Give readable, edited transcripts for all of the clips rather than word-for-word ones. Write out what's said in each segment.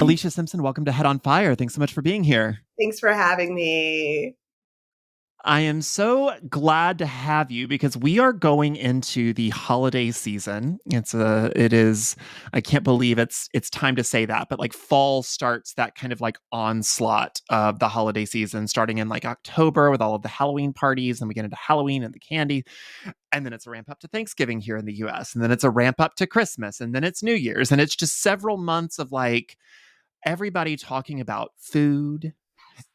Alicia Simpson, welcome to Head on Fire. Thanks so much for being here. Thanks for having me. I am so glad to have you because we are going into the holiday season. It is, I can't believe it's time to say that, but like fall starts that kind of like onslaught of the holiday season, starting in like October with all of the Halloween parties, and we get into Halloween and the candy, and then it's a ramp up to Thanksgiving here in the US, and then it's a ramp up to Christmas, and then it's New Year's, and it's just several months of like everybody talking about food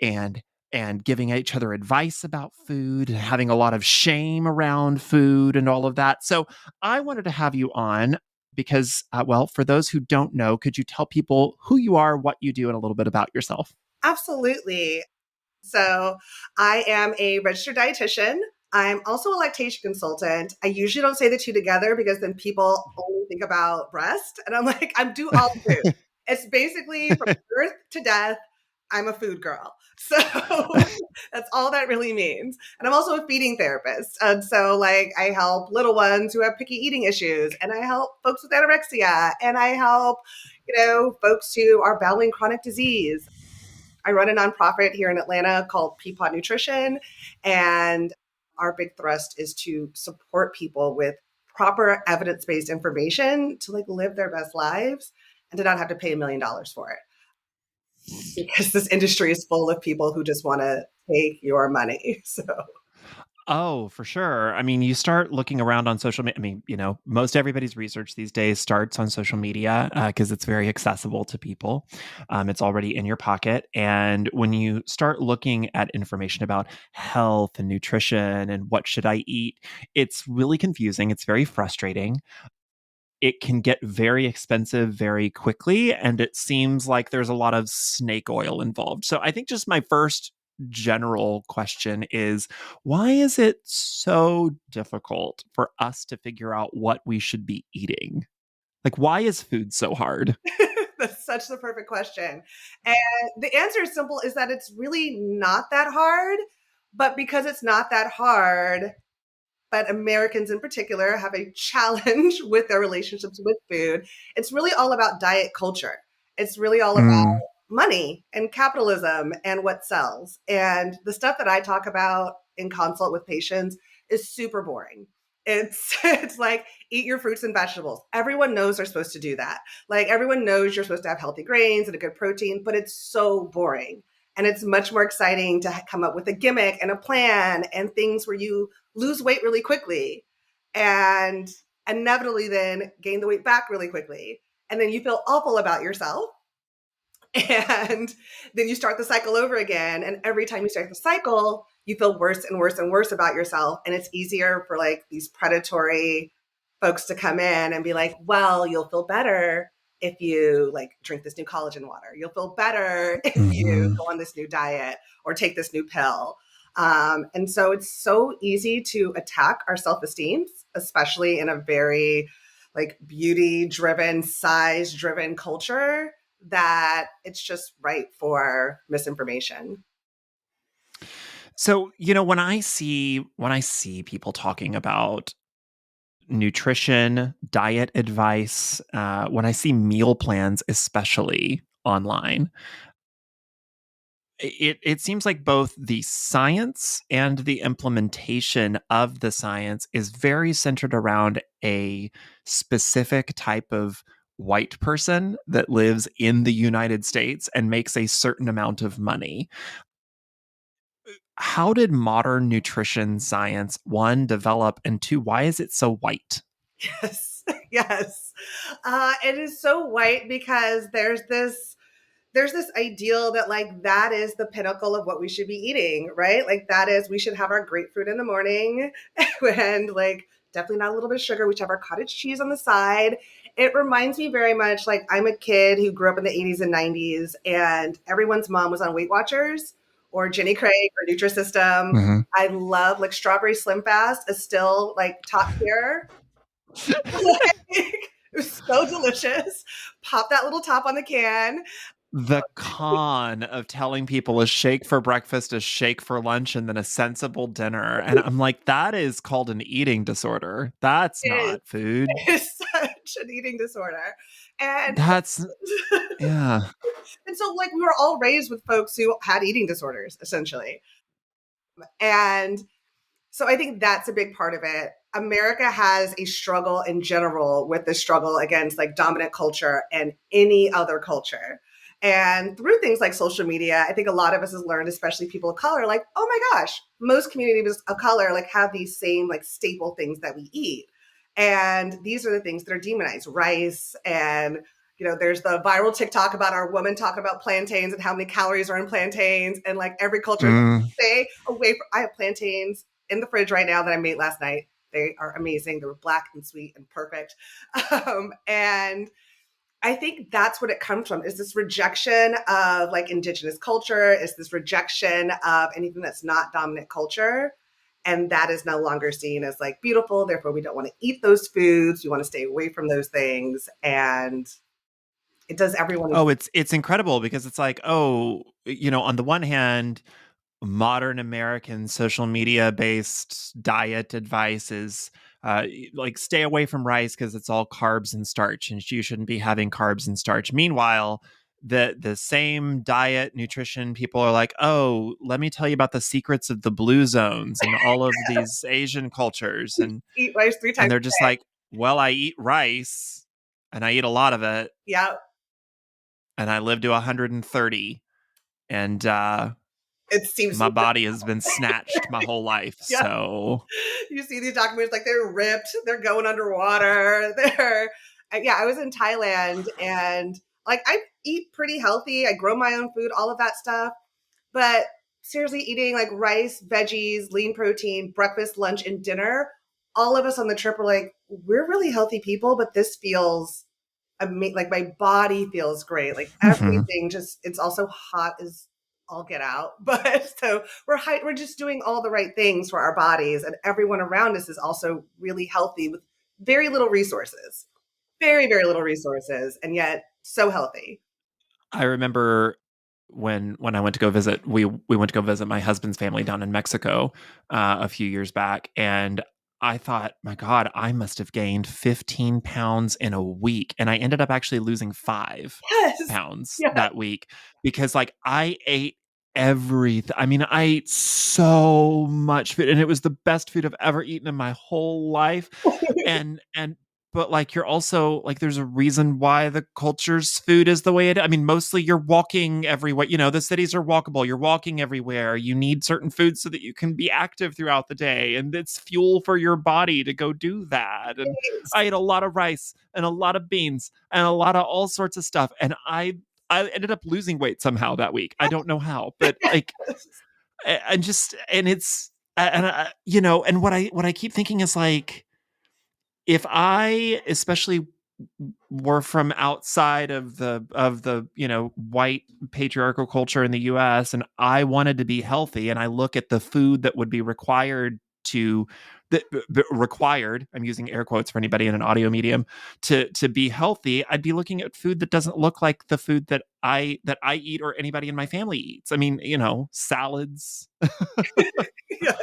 and giving each other advice about food and having a lot of shame around food and all of that. So I wanted to have you on because, well, for those who don't know, could you tell people who you are, what you do, and a little bit about yourself? Absolutely. So, I am a registered dietitian. I'm also a lactation consultant. I usually don't say the two together because then people only think about breast. And I'm like, I'm do all food. It's basically from birth to death, I'm a food girl. So that's all that really means. And I'm also a feeding therapist. And so, like, I help little ones who have picky eating issues, and I help folks with anorexia, and I help, folks who are battling chronic disease. I run a nonprofit here in Atlanta called Pea Pod Nutrition, and our big thrust is to support people with proper evidence-based information to like live their best lives and to not have to pay $1 million for it. Because this industry is full of people who just want to take your money. So Oh, for sure. I mean, you start looking around on social media. I mean, most everybody's research these days starts on social media because it's very accessible to people. It's already in your pocket. And when you start looking at information about health and nutrition and what should I eat, it's really confusing. It's very frustrating. It can get very expensive very quickly. And it seems like there's a lot of snake oil involved. So I think just my first general question is, why is it so difficult for us to figure out what we should be eating? Like, why is food so hard? that's such the perfect question. And the answer is simple is that it's really not that hard. But because it's not that hard, but Americans in particular have a challenge with their relationships with food. It's really all about diet culture. It's really all about Mm, money and capitalism and what sells. And the stuff that I talk about in consult with patients is super boring. It's it's like eat your fruits and vegetables. Everyone knows they're supposed to do that. Like everyone knows you're supposed to have healthy grains and a good protein, but it's so boring. And it's much more exciting to come up with a gimmick and a plan and things where you lose weight really quickly and inevitably then gain the weight back really quickly. And then you feel awful about yourself. And then you start the cycle over again. And every time you start the cycle, you feel worse and worse and worse about yourself. And it's easier for like these predatory folks to come in and be like, well, you'll feel better if you like drink this new collagen water. You'll feel better if you mhm. go on this new diet or take this new pill. And so it's so easy to attack our self-esteem, especially in a very like beauty driven, size driven culture that it's just ripe for misinformation. So, when I see people talking about nutrition, diet advice, when I see meal plans, especially online, it seems like both the science and the implementation of the science is very centered around a specific type of white person that lives in the United States and makes a certain amount of money. How did modern nutrition science, one, develop, and two, why is it so white? Yes, yes. It is so white because there's this ideal that like that is the pinnacle of what we should be eating, right? Like that is we should have our grapefruit in the morning and like definitely not a little bit of sugar. We should have our cottage cheese on the side. It reminds me very much like I'm a kid who grew up in the 80s and 90s and everyone's mom was on Weight Watchers or Jenny Craig or Nutrisystem. Mhm. I love like strawberry slim fast is still like top tier. Like, it was so delicious. Pop that little top on the can. The con of telling people a shake for breakfast, a shake for lunch, and then a sensible dinner. And I'm like, that is called an eating disorder. That's Is not food. is such an eating disorder. And That's, yeah. And so like we were all raised with folks who had eating disorders essentially. And so I think that's a big part of it. America has a struggle in general with the struggle against like dominant culture and any other culture. And through things like social media, I think a lot of us has learned, especially people of color, like, oh my gosh, most communities of color like have these same like staple things that we eat. And these are the things that are demonized, rice and there's the viral TikTok about our woman talking about plantains and how many calories are in plantains. And like every culture is Mm. like, stay away from, I have plantains in the fridge right now that I made last night. They are amazing. They were black and sweet and perfect. And I think that's what it comes from, is this rejection of like indigenous culture, is this rejection of anything that's not dominant culture. And that is no longer seen as like beautiful. Therefore, we don't want to eat those foods. We want to stay away from those things. And it does everyone. Oh, it's incredible because it's like, oh, on the one hand, modern American social media based diet advice is like stay away from rice because it's all carbs and starch, and you shouldn't be having carbs and starch. Meanwhile, the same diet nutrition people are like, oh, let me tell you about the secrets of the blue zones and all of these Asian cultures, Eat rice 3 times and they're a just day. like, well, I eat rice and I eat a lot of it, Yeah. and I live to 130, and It seems my body has been snatched my whole life. yeah. So, You see these documents like they're ripped, they're going underwater. They're yeah, I was in Thailand and like I eat pretty healthy. I grow my own food, all of that stuff. But seriously, eating like rice, veggies, lean protein, breakfast, lunch, and dinner, all of us on the trip were like, we're really healthy people, but this feels like my body feels great. Like mhm. everything just, it's also hot as all get out. But so we're just doing all the right things for our bodies, and everyone around us is also really healthy with very little resources, very, very little resources, and yet so healthy. I remember when I went to go visit, we went to go visit my husband's family down in Mexico a few years back, and I thought, my God, I must have gained 15 pounds in a week, and I ended up actually losing 5 Yes. pounds Yeah. that week because like I ate everything. I mean, I ate so much food, and it was the best food I've ever eaten in my whole life. And but like you're also like there's a reason why the culture's food is the way it, I mean, mostly you're walking everywhere. The cities are walkable, you're walking everywhere, you need certain foods so that you can be active throughout the day, and it's fuel for your body to go do that. And I ate a lot of rice and a lot of beans and a lot of all sorts of stuff, and I ended up losing weight somehow that week. I don't know how, but like and just and it's and and what I keep thinking is like, if I especially were from outside of the white patriarchal culture in the US, and I wanted to be healthy, and I look at the food that would be required to required, I'm using air quotes for anybody in an audio medium, to be healthy, I'd be looking at food that doesn't look like the food that I eat or anybody in my family eats. I mean, salads, Yes.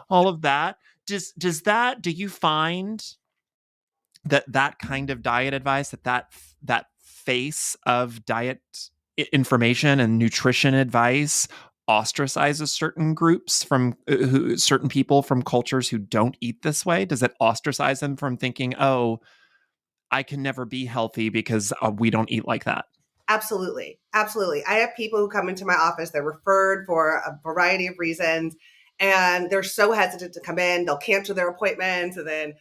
all of that. Do you find that kind of diet advice, that face of diet information and nutrition advice ostracizes certain groups from certain people from cultures who don't eat this way? Does it ostracize them from thinking, oh, I can never be healthy because we don't eat like that? Absolutely. Absolutely. I have people who come into my office, they're referred for a variety of reasons, and they're so hesitant to come in. They'll cancel their appointments and then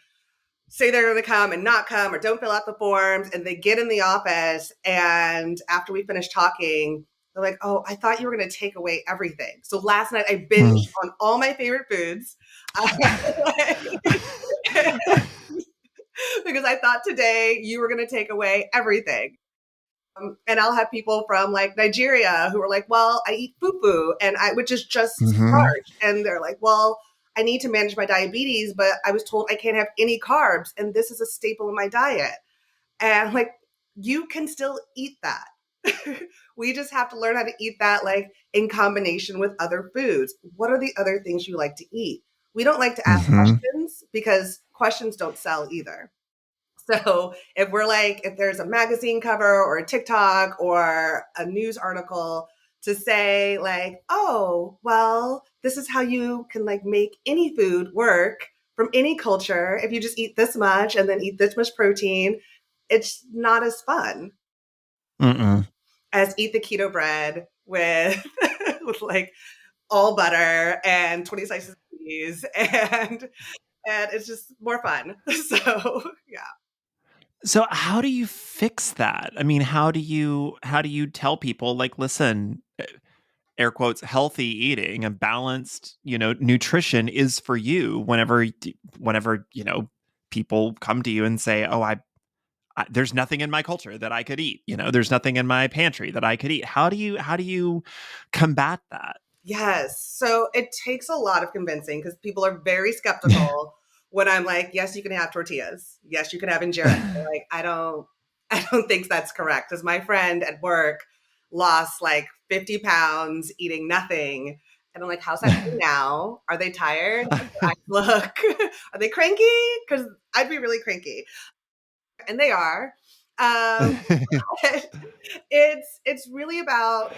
say they're going to come and not come or don't fill out the forms. And they get in the office, and after we finish talking, they're like, oh, I thought you were going to take away everything. So last night I binged Mm. on all my favorite foods. Because I thought today you were going to take away everything. And I'll have people from like Nigeria who are like, well, I eat fufu, which is just Mhm. starch. And they're like, well, I need to manage my diabetes, but I was told I can't have any carbs. And this is a staple in my diet. And I'm like, you can still eat that. We just have to learn how to eat that like in combination with other foods. What are the other things you like to eat? We don't like to ask Mhm. questions because questions don't sell either. So if there's a magazine cover or a TikTok or a news article to say like, oh, well, this is how you can like make any food work from any culture. If you just eat this much and then eat this much protein, it's not as fun Mm-mm. as eat the keto bread with with like all butter and 20 slices of cheese and it's just more fun. So yeah. So how do you fix that? I mean, how do you tell people like, listen, air quotes, healthy eating and balanced, nutrition is for you whenever, people come to you and say, "Oh, there's nothing in my culture that I could eat. There's nothing in my pantry that I could eat." How do you combat that? Yes. So it takes a lot of convincing because people are very skeptical when I'm like, yes, you can have tortillas. Yes, you can have injera. They're like, I don't think that's correct. Because my friend at work lost like 50 pounds eating nothing. And I'm like, how's that going now? Are they tired? How do their eyes look? Are they cranky? Because I'd be really cranky. And they are. Um, it's really about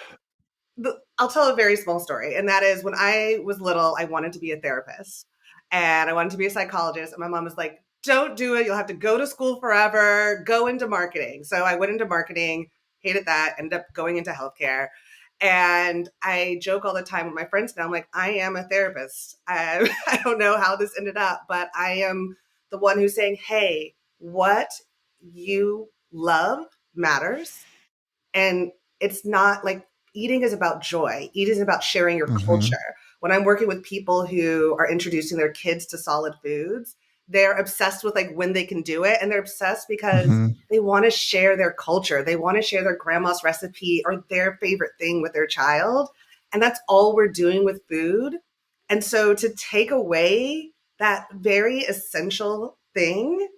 I'll tell a very small story. And that is when I was little, I wanted to be a therapist and I wanted to be a psychologist. And my mom was like, don't do it. You'll have to go to school forever, go into marketing. So I went into marketing, hated that, ended up going into healthcare. And I joke all the time with my friends now. I'm like, I am a therapist. I don't know how this ended up, but I am the one who's saying, hey, what you love matters, and it's not like eating is about joy. Eating is about sharing your Hmm. culture. When I'm working with people who are introducing their kids to solid foods, they're obsessed with like when they can do it. And they're obsessed because Hmm. they want to share their culture. They want to share their grandma's recipe or their favorite thing with their child. And that's all we're doing with food. And so to take away that very essential thing,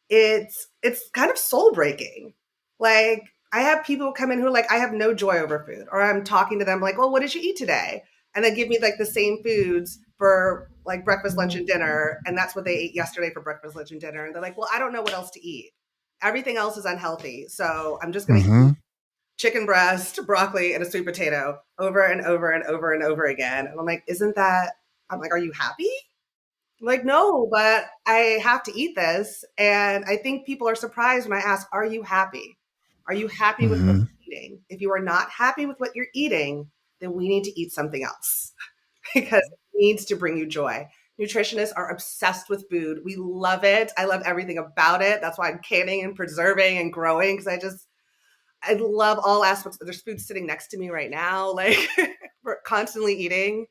it's kind of soul breaking. Like I have people come in who are like, I have no joy over food, or I'm talking to them like, well, what did you eat today? And they give me like the same foods for like breakfast, lunch, and dinner, and that's what they ate yesterday for breakfast, lunch, and dinner. And they're like, well, I don't know what else to eat. Everything else is unhealthy, so I'm just going to eat Hmm. chicken breast, broccoli, and a sweet potato over and over and over and over again. And I'm like, isn't that? I'm like, are you happy? Like, no, but I have to eat this. And I think people are surprised when I ask, are you happy? Are you happy with what Hmm. you're eating? If you are not happy with what you're eating, then we need to eat something else because it needs to bring you joy. Nutritionists are obsessed with food. We love it. I love everything about it. That's why I'm canning and preserving and growing because I love all aspects. There's food sitting next to me right now. Like we're constantly eating.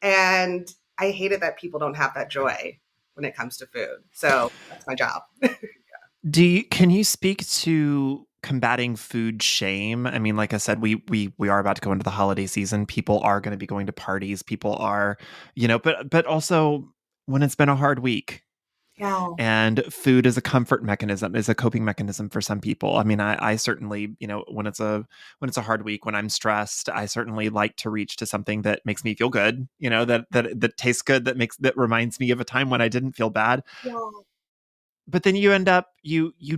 And I hate it that people don't have that joy when it comes to food. So that's my job. Can you speak to combating food shame? I mean, like I said, we are about to go into the holiday season. People are going to be going to parties. People are, but also when it's been a hard week, Yeah. and food is a comfort mechanism, is a coping mechanism for some people. I mean, I certainly, when it's a hard week, when I'm stressed, I certainly like to reach to something that makes me feel good, that tastes good, that reminds me of a time when I didn't feel bad. Yeah. But then you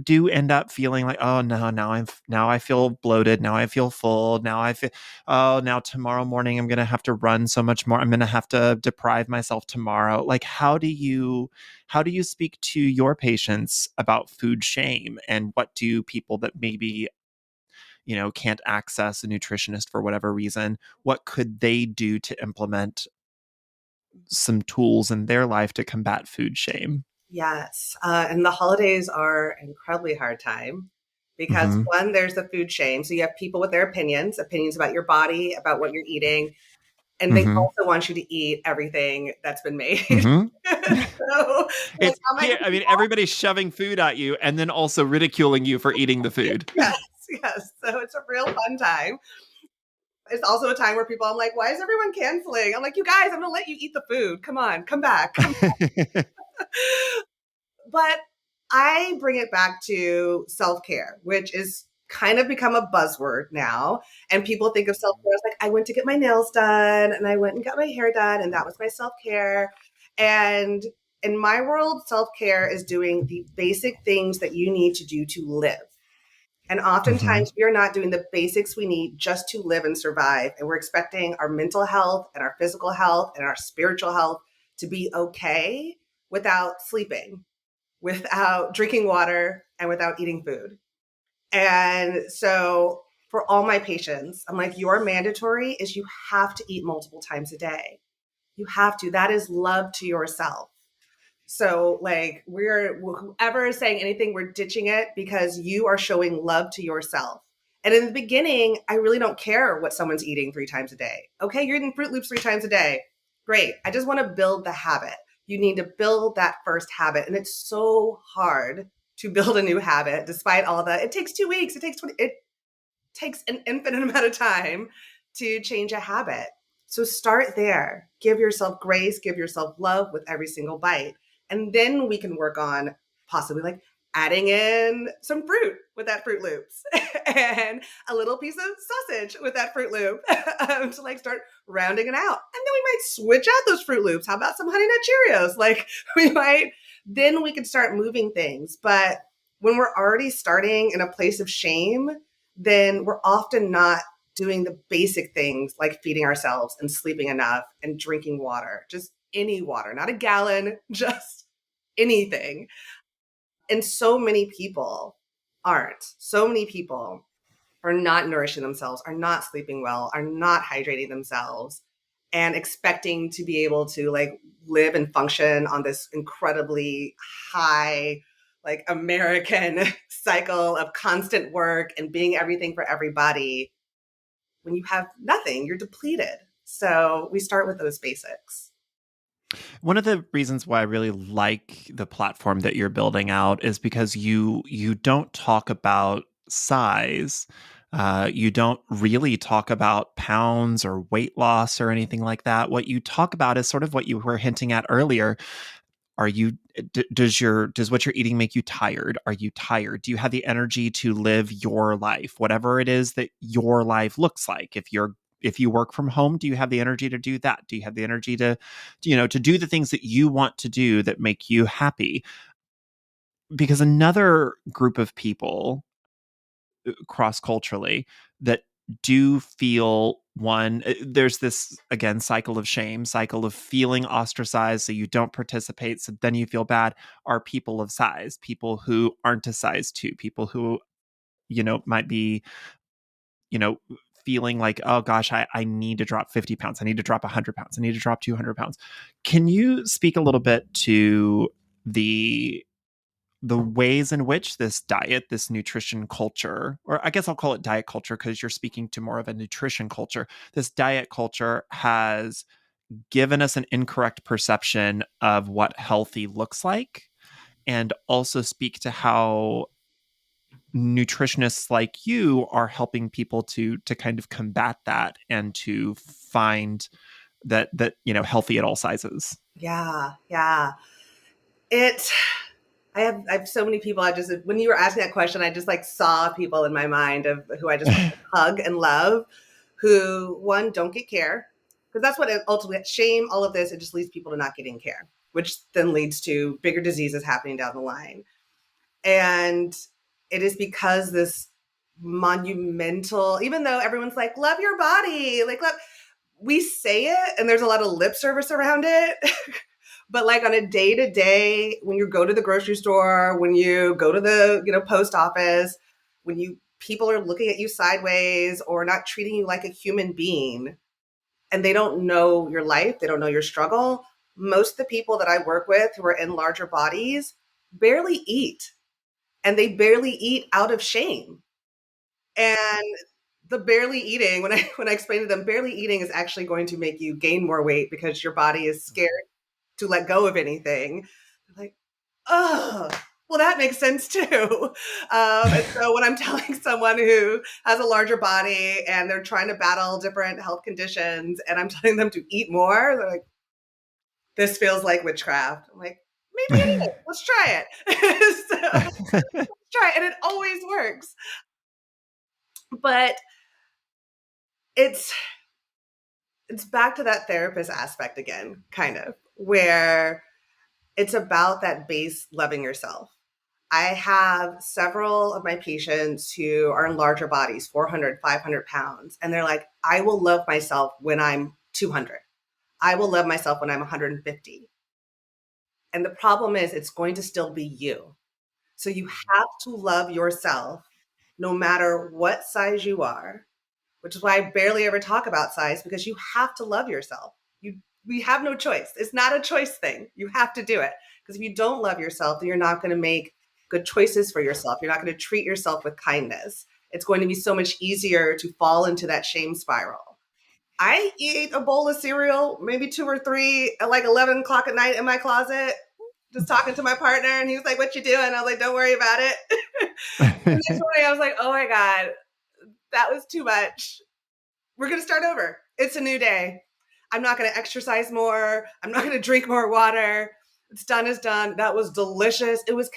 do end up feeling like, oh no, now I feel bloated, now I feel full, now I feel, oh, now tomorrow morning I'm gonna have to run so much more, I'm gonna have to deprive myself tomorrow. Like, how do you speak to your patients about food shame, and what do people that maybe can't access a nutritionist for whatever reason, what could they do to implement some tools in their life to combat food shame? Yes. And the holidays are an incredibly hard time because Hmm. one, there's the food shame. So you have people with their opinions about your body, about what you're eating, and they Hmm. also want you to eat everything that's been made. Hmm. So, like, It's how am I here. going I to mean, everybody's shoving food at you and then also ridiculing you for eating the food. Yes, yes. So it's a real fun time. It's also a time where people, I'm like, why is everyone canceling? I'm like, you guys, I'm gonna let you eat the food. Come on, come back. But I bring it back to self care, which is kind of become a buzzword now. And people think of self care as like, I went to get my nails done and I went and got my hair done, and that was my self care. And in my world, self-care is doing the basic things that you need to do to live. And Hmm. oftentimes we are not doing the basics we need just to live and survive. And we're expecting our mental health and our physical health and our spiritual health to be okay without sleeping, without drinking water, and without eating food. And so for all my patients, I'm like, your mandatory is you have to eat multiple times a day. You have to. That is love to yourself. So, like, whoever is saying anything, we're ditching it because you are showing love to yourself. And in the beginning, I really don't care what someone's eating 3 times a day. Okay, you're eating Fruit Loops 3 times a day. Great. I just want to build the habit. You need to build that first habit. And it's so hard to build a new habit despite all the, it takes 2 weeks, it takes 20, it takes an infinite amount of time to change a habit. So start there. Give yourself grace, give yourself love with every single bite. And then we can work on possibly like adding in some fruit with that Fruit Loops and a little piece of sausage with that Fruit Loop to like start rounding it out. And then we might switch out those Fruit Loops. How about some Honey Nut Cheerios? Like we might, then we can start moving things. But when we're already starting in a place of shame, then we're often not doing the basic things like feeding ourselves and sleeping enough and drinking water, just any water, not a gallon, just anything. And so many people aren't. So many people are not nourishing themselves, are not sleeping well, are not hydrating themselves, and expecting to be able to like live and function on this incredibly high, like American cycle of constant work and being everything for everybody. When you have nothing, you're depleted. So we start with those basics. One of the reasons why I really like the platform that you're building out is because you don't talk about size. You don't really talk about pounds or weight loss or anything like that. What you talk about is sort of what you were hinting at earlier. Are you does what you're eating make you tired? Are you tired? Do you have the energy to live your life, whatever it is that your life looks like? If you work from home, do you have the energy to do that? Do you have the energy to to do the things that you want to do that make you happy? Because another group of people cross culturally that do feel there's this again cycle of shame, cycle of feeling ostracized so you don't participate, so then you feel bad, are people of size, people who aren't a size 2, people who might be you know feeling like, oh gosh, I need to drop 50 pounds, I need to drop 100 pounds, I need to drop 200 pounds. Can you speak a little bit to the ways in which this diet, this nutrition culture, or I guess I'll call it diet culture because you're speaking to more of a nutrition culture, this diet culture has given us an incorrect perception of what healthy looks like, and also speak to how nutritionists like you are helping people to kind of combat that and to find that healthy at all sizes. Yeah, yeah. It I have so many people. I just when you were asking that question, I just like saw people in my mind of who I just want to hug and love, who one don't get care because that's what it ultimately shame. All of this it just leads people to not getting care, which then leads to bigger diseases happening down the line. And it is because this monumental, even though everyone's like, love your body, like love, we say it and there's a lot of lip service around it. But like on a day to day, when you go to the grocery store, when you go to the, post office, when you people are looking at you sideways or not treating you like a human being and they don't know your life, they don't know your struggle. Most of the people that I work with who are in larger bodies barely eat and they barely eat out of shame. And the barely eating, when I explain to them, barely eating is actually going to make you gain more weight because your body is scared to let go of anything. They're like, oh, well, that makes sense too. And so when I'm telling someone who has a larger body and they're trying to battle different health conditions, and I'm telling them to eat more, they're like, this feels like witchcraft. I'm like, maybe it is. Let's try it. So try it, and it always works. But it's it's back to that therapist aspect again, kind of, where It's about that base loving yourself. I have several of my patients who are in larger bodies, 400, 500 pounds, and they're like, I will love myself when I'm 200. I will love myself when I'm 150. And the problem is, it's going to still be you. So you have to love yourself no matter what size you are, which is why I barely ever talk about size, because you have to love yourself. We have no choice. It's not a choice thing. You have to do it. Because if you don't love yourself, then you're not going to make good choices for yourself. You're not going to treat yourself with kindness. It's going to be so much easier to fall into that shame spiral. I eat a bowl of cereal, maybe two or three, at like 11 o'clock at night in my closet, just talking to my partner. And he was like, what you doing? I was like, don't worry about it. The next morning, I was like, oh my God, that was too much. We're going to start over. It's a new day. I'm not going to exercise more. I'm not going to drink more water. It's done is done. That was delicious. It was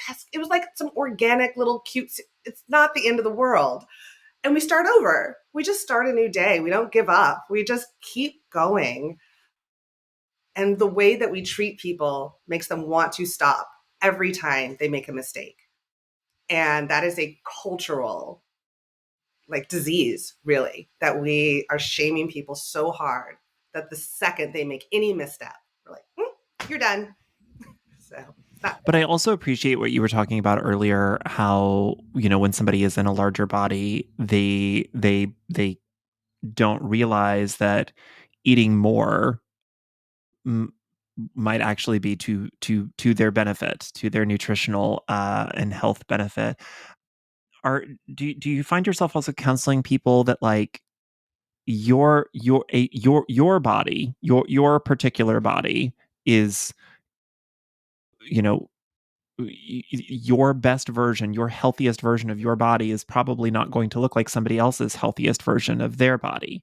like some organic little cute. It's not the end of the world. And we start over. We just start a new day. We don't give up. We just keep going. And the way that we treat people makes them want to stop every time they make a mistake. And that is a cultural like disease, really, that we are shaming people so hard that the second they make any misstep, we're like, you're done. So it's not. But I also appreciate what you were talking about earlier, how, when somebody is in a larger body, they don't realize that eating more m- might actually be to their benefit, to their nutritional and health benefit. Are do you find yourself also counseling people that like your body, your particular body is, you know your best version, your healthiest version of your body is probably not going to look like somebody else's healthiest version of their body,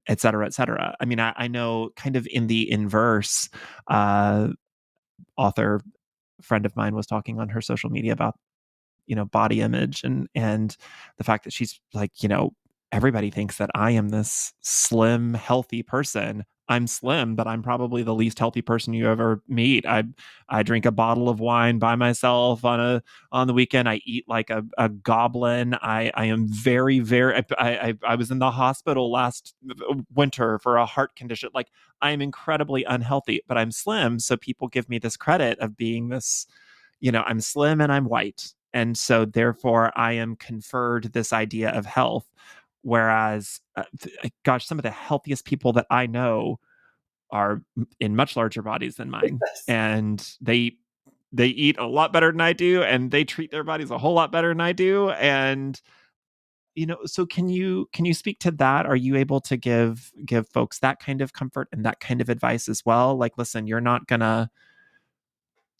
et cetera, et cetera. I mean, I know kind of in the inverse, uh, author friend of mine was talking on her social media about body image and the fact that she's like, everybody thinks that I am this slim healthy person. I'm slim, but I'm probably the least healthy person you ever meet. I drink a bottle of wine by myself on the weekend. I eat like a goblin. I am very, very, I was in the hospital last winter for a heart condition. Like, I am incredibly unhealthy, but I'm slim, so people give me this credit of being this, I'm slim and I'm white. And so therefore I am conferred this idea of health. Whereas, gosh, some of the healthiest people that I know are in much larger bodies than mine. And they eat a lot better than I do, and they treat their bodies a whole lot better than I do. And so can you speak to that? Are you able to give folks that kind of comfort and that kind of advice as well? Like, listen, you're not gonna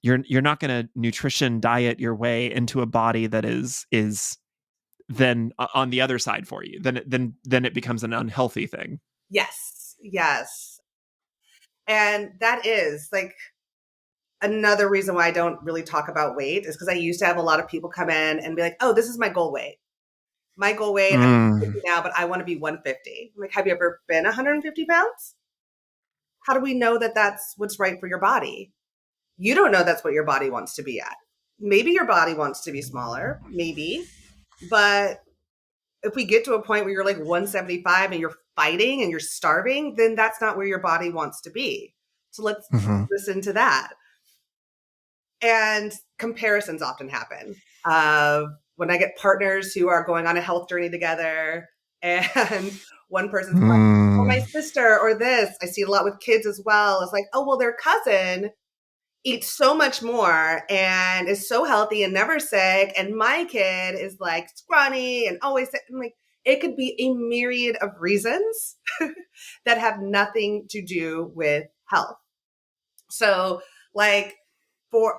nutrition diet your way into a body that is then on the other side for you. Then it becomes an unhealthy thing. Yes, yes. And that is like another reason why I don't really talk about weight is because I used to have a lot of people come in and be like, oh, this is my goal weight. My goal weight, I'm 50 now, but I want to be 150. I'm like, have you ever been 150 pounds? How do we know that that's what's right for your body? You don't know that's what your body wants to be at. Maybe your body wants to be smaller, maybe. But if we get to a point where you're like 175 and you're fighting and you're starving, then that's not where your body wants to be. So let's Mm-hmm. listen to that. And comparisons often happen. When I get partners who are going on a health journey together, and one person's like, oh, my sister, or this, I see it a lot with kids as well. It's like, oh, well, their cousin eats so much more and is so healthy and never sick. And my kid is like scrawny and always sick. I'm like, it could be a myriad of reasons that have nothing to do with health. So, like,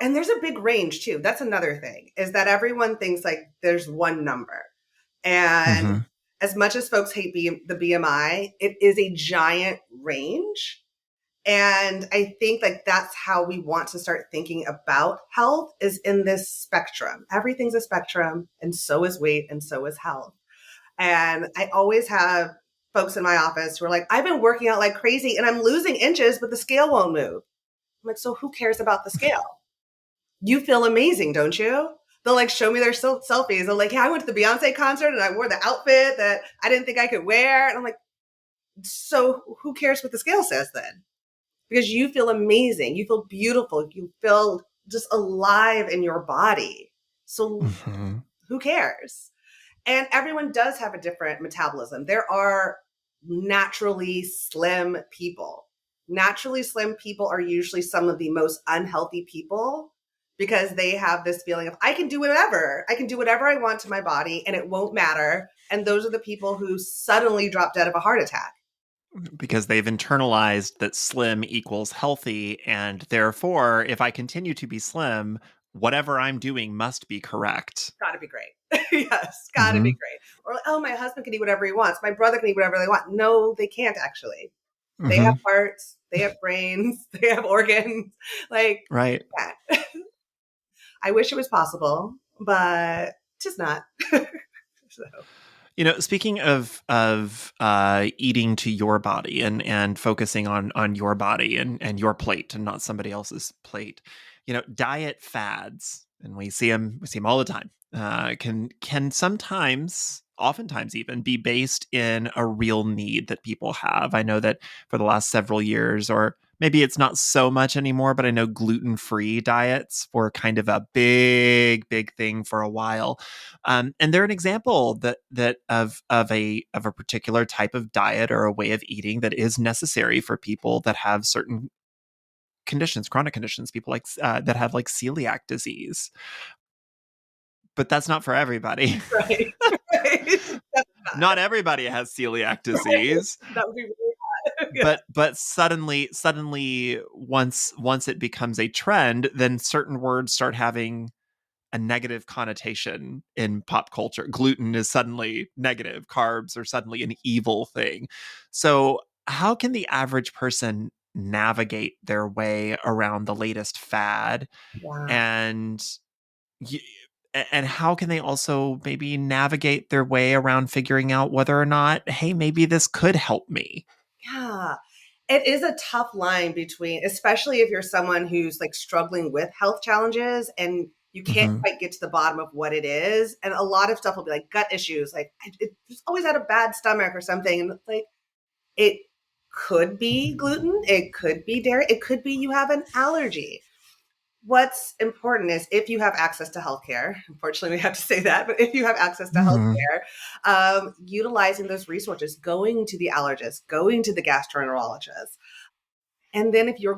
and there's a big range too. That's another thing, is that everyone thinks like there's one number. And Mm-hmm. as much as folks hate the BMI, it is a giant range. And I think like that's how we want to start thinking about health, is in this spectrum. Everything's a spectrum, and so is weight, and so is health. And I always have folks in my office who are like, I've been working out like crazy and I'm losing inches, but the scale won't move. I'm like, so who cares about the scale? You feel amazing, don't you? They'll like show me their selfies. They're like, yeah, I went to the Beyonce concert and I wore the outfit that I didn't think I could wear. And I'm like, so who cares what the scale says then? Because you feel amazing. You feel beautiful. You feel just alive in your body. So Mm-hmm. who cares? And everyone does have a different metabolism. There are naturally slim people. Naturally slim people are usually some of the most unhealthy people because they have this feeling of, I can do whatever. I can do whatever I want to my body and it won't matter. And those are the people who suddenly drop dead of a heart attack. Because they've internalized that slim equals healthy. And therefore, if I continue to be slim, whatever I'm doing must be correct. Gotta be great. Yes, gotta be Mm-hmm. great. Or, like, oh, my husband can eat whatever he wants. My brother can eat whatever they want. No, they can't actually. They have Mm-hmm. hearts, they have brains, they have organs. Like, Right. yeah. I wish it was possible, but just not. So, Speaking of eating to your body and focusing on your body and your plate and not somebody else's plate, diet fads, and we see them all the time. Can sometimes, oftentimes even, be based in a real need that people have. I know that for the last several years, or maybe it's not so much anymore, but I know gluten-free diets were kind of a big thing for a while. And they're an example that of a particular type of diet or a way of eating that is necessary for people that have certain conditions, chronic conditions, people like that have like celiac disease. But that's not for everybody. right. Right. That's Not everybody has celiac right. disease. That would be really bad. Yeah. But suddenly once it becomes a trend, then certain words start having a negative connotation in pop culture. Gluten is suddenly negative, carbs are suddenly an evil thing. So, how can the average person navigate their way around the latest fad, Wow. and y- and how can they also maybe navigate their way around figuring out whether or not, hey, maybe this could help me? Yeah. It is a tough line between, especially if you're someone who's like struggling with health challenges and you can't Mhm. quite get to the bottom of what it is. And a lot of stuff will be like gut issues, like it just always had a bad stomach or something. And it's like, it could be gluten, it could be dairy, it could be you have an allergy. What's important is if you have access to healthcare, unfortunately, we have to say that, but if you have access to Mhm. healthcare, utilizing those resources, going to the allergist, going to the gastroenterologist. And then if you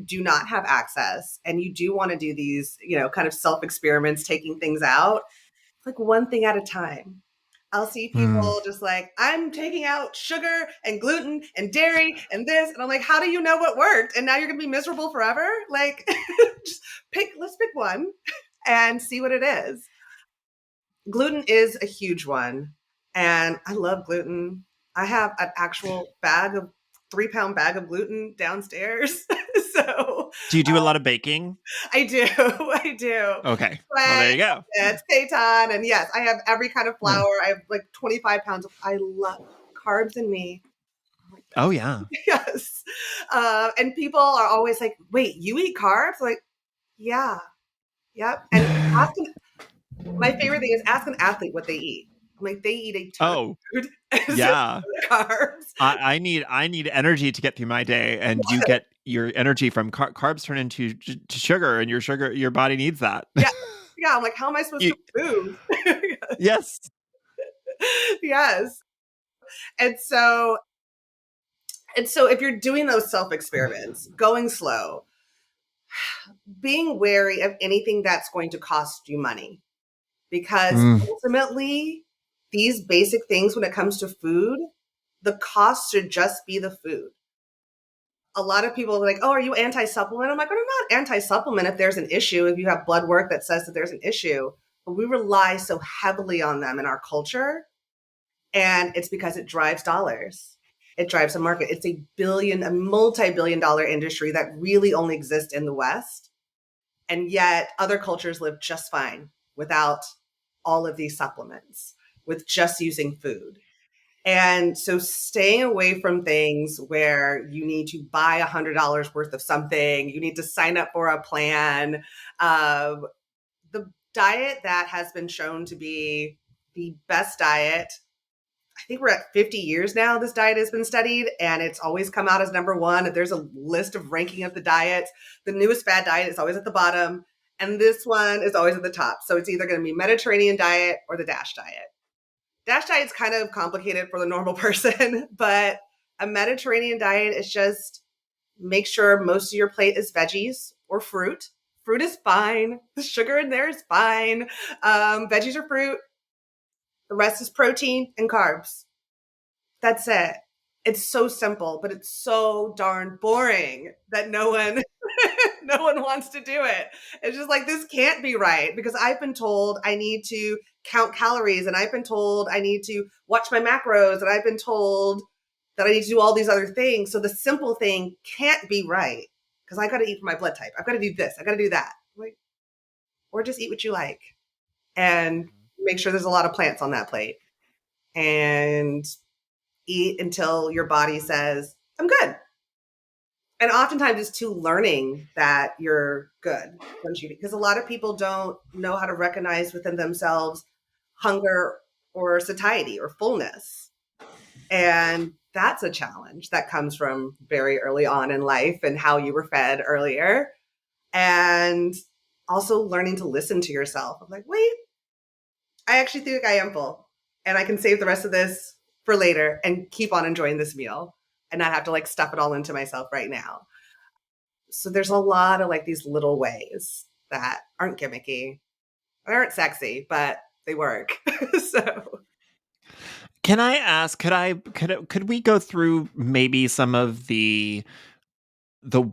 do not have access and you do want to do these, kind of self experiments, taking things out, like one thing at a time. I'll see Mm. people just like, I'm taking out sugar and gluten and dairy and this. And I'm like, how do you know what worked? And now you're going to be miserable forever? Like, just let's pick one and see what it is. Gluten is a huge one. And I love gluten. I have an actual 3-pound bag of gluten downstairs. So Do you do a lot of baking? I do. I do. Okay. Well, Right. there you go. It's seitan. And yes, I have every kind of Yeah. flour. I have like 25 pounds of, I love carbs in me. I'm like, Oh yeah. yes. And people are always like, wait, you eat carbs? Like, yeah. Yep. And ask an, my favorite thing is ask an athlete what they eat. I'm like, they eat a ton of Oh, food and so yeah. carbs. I need energy to get through my day, and you get your energy from carbs turn into to sugar, and your body needs that. Yeah. Yeah. I'm like, how am I supposed You, to move? yes. Yes. And so if you're doing those self experiments, going slow, being wary of anything that's going to cost you money, because Mm. ultimately, these basic things when it comes to food, the cost should just be the food. A lot of people are like, oh, are you anti supplement? I'm like, I'm not anti supplement if there's an issue, if you have blood work that says that there's an issue. But we rely so heavily on them in our culture. And it's because it drives dollars. It drives a market. It's a multi-billion dollar industry that really only exists in the West. And yet other cultures live just fine without all of these supplements, with just using food. And so staying away from things where you need to buy $100 worth of something, you need to sign up for a plan. The diet that has been shown to be the best diet, I think we're at 50 years now, this diet has been studied, and it's always come out as number one. There's a list of ranking of the diets. The newest fad diet is always at the bottom, and this one is always at the top. So it's either going to be Mediterranean diet or the DASH diet. DASH diet is kind of complicated for the normal person, but a Mediterranean diet is just make sure most of your plate is veggies or fruit. Fruit is fine. The sugar in there is fine. Veggies or fruit. The rest is protein and carbs. That's it. It's so simple, but it's so darn boring that no one no one wants to do it. It's just like, this can't be right, because I've been told I need to count calories, and I've been told I need to watch my macros, and I've been told that I need to do all these other things. So the simple thing can't be right, because I got to eat for my blood type. I've got to do this. I got to do that. Like, or just eat what you like and make sure there's a lot of plants on that plate, and eat until your body says, I'm good. And oftentimes it's too learning that you're good, because a lot of people don't know how to recognize within themselves hunger or satiety or fullness. And that's a challenge that comes from very early on in life and how you were fed earlier. And also learning to listen to yourself. I'm like, wait, I actually think I am full, and I can save the rest of this for later and keep on enjoying this meal and not have to like stuff it all into myself right now. So there's a lot of like these little ways that aren't gimmicky, they aren't sexy, but they work. So Can I ask, could we go through maybe some of the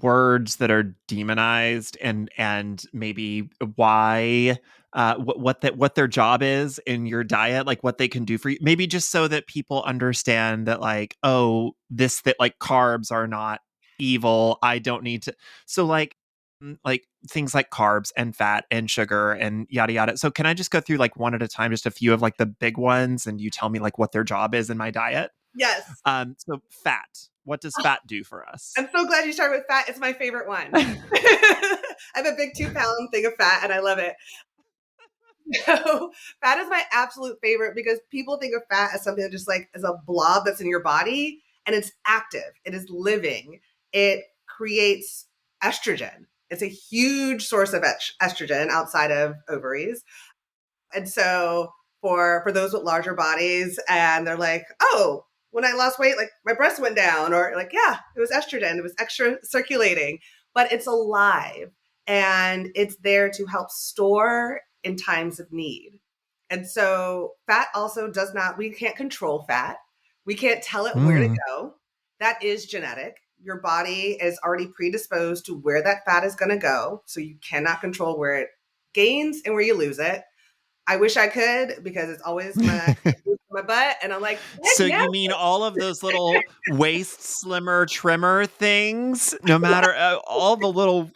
words that are demonized, and maybe why, what their job is in your diet, like what they can do for you, maybe just so that people understand that, like, oh, that like carbs are not evil, I don't need to. So like things like carbs and fat and sugar and yada yada. So can I just go through like one at a time, just a few of like the big ones, and you tell me like what their job is in my diet? yes, So fat, what does fat do for us? I'm so glad you started with fat. It's my favorite one. I have a big 2 pound thing of fat and I love it. So fat is my absolute favorite, because people think of fat as something that just like as a blob that's in your body, and it's active. It is living. It creates estrogen. It's a huge source of estrogen outside of ovaries. And so for those with larger bodies, and they're like, oh, when I lost weight, like my breasts went down, or like, yeah, it was estrogen, it was extra circulating, but it's alive, and it's there to help store in times of need. And so fat also does not, we can't control fat. We can't tell it where to Mm. go. That is genetic. Your body is already predisposed to where that fat is going to go. So you cannot control where it gains and where you lose it. I wish I could, because it's always my butt, and I'm like, heck So yeah. you mean all of those little waist slimmer trimmer things, no matter all the little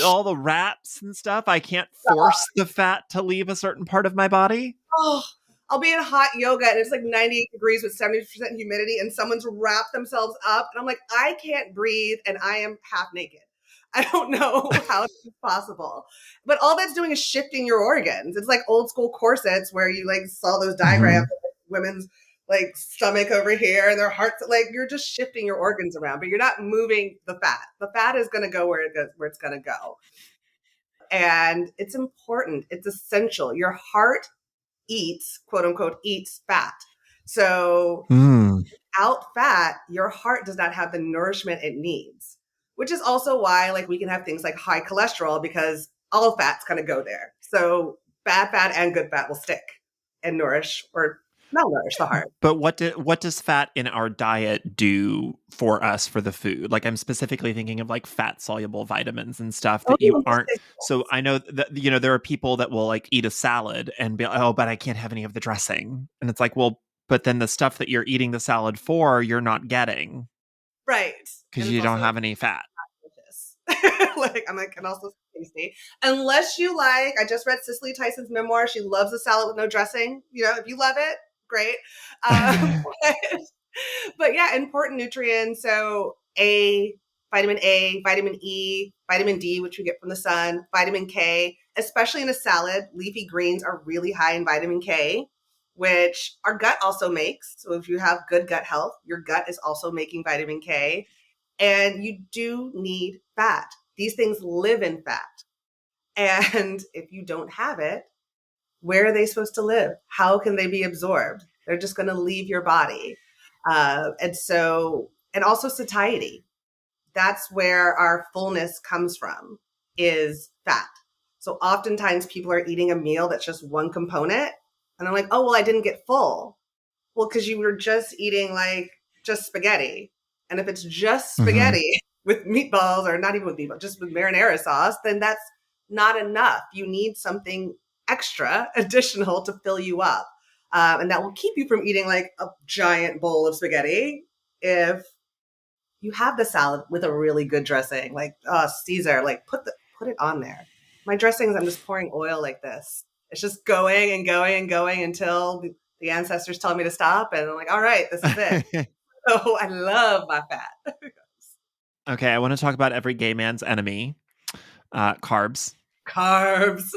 all the wraps and stuff, I can't force the fat to leave a certain part of my body? Oh, I'll be in hot yoga and it's like 98 degrees with 70% humidity, and someone's wrapped themselves up, and I'm like, I can't breathe, and I am half naked. I don't know how this is possible. But all that's doing is shifting your organs. It's like old school corsets where you like saw those diagrams Mhm. of women's like stomach over here and their hearts, like you're just shifting your organs around, but you're not moving the fat. The fat is going to go where it goes, where it's going to go. And it's important. It's essential. Your heart eats, quote unquote, eats fat. So Mm. without fat, your heart does not have the nourishment it needs, which is also why like we can have things like high cholesterol, because all fat's going to go there. So bad fat and good fat will stick and nourish or malnourish the heart. But what does fat in our diet do for us for the food? Like, I'm specifically thinking of like fat soluble vitamins and stuff Oh, that you aren't. So yes. I know that there are people that will like eat a salad and be like, oh, but I can't have any of the dressing, and it's like, well, but then the stuff that you're eating the salad for, you're not getting Right. And because it's you don't also have any fat. delicious. Like I'm like, and also tasty. Unless you like, I just read Cicely Tyson's memoir. She loves a salad with no dressing. You know, if you love it, Great. But, but yeah, important nutrients. So A, vitamin E, vitamin D, which we get from the sun, vitamin K, especially in a salad. Leafy greens are really high in vitamin K, which our gut also makes. So if you have good gut health, your gut is also making vitamin K. And you do need fat. These things live in fat. And if you don't have it, where are they supposed to live? How can they be absorbed? They're just going to leave your body. And also satiety. That's where our fullness comes from, is fat. So oftentimes people are eating a meal that's just one component and they're like, oh, well, I didn't get full. Well, because you were just eating like just spaghetti. And if it's just Mhm. spaghetti with meatballs, or not even with meatballs, just with marinara sauce, then that's not enough. You need something extra, additional to fill you up. And that will keep you from eating like a giant bowl of spaghetti if you have the salad with a really good dressing, like Caesar, like put it on there. My dressings, I'm just pouring oil like this. It's just going and going and going until the ancestors tell me to stop, and I'm like, all right, this is it. So I love my fat. Okay, I want to talk about every gay man's enemy, carbs. Carbs.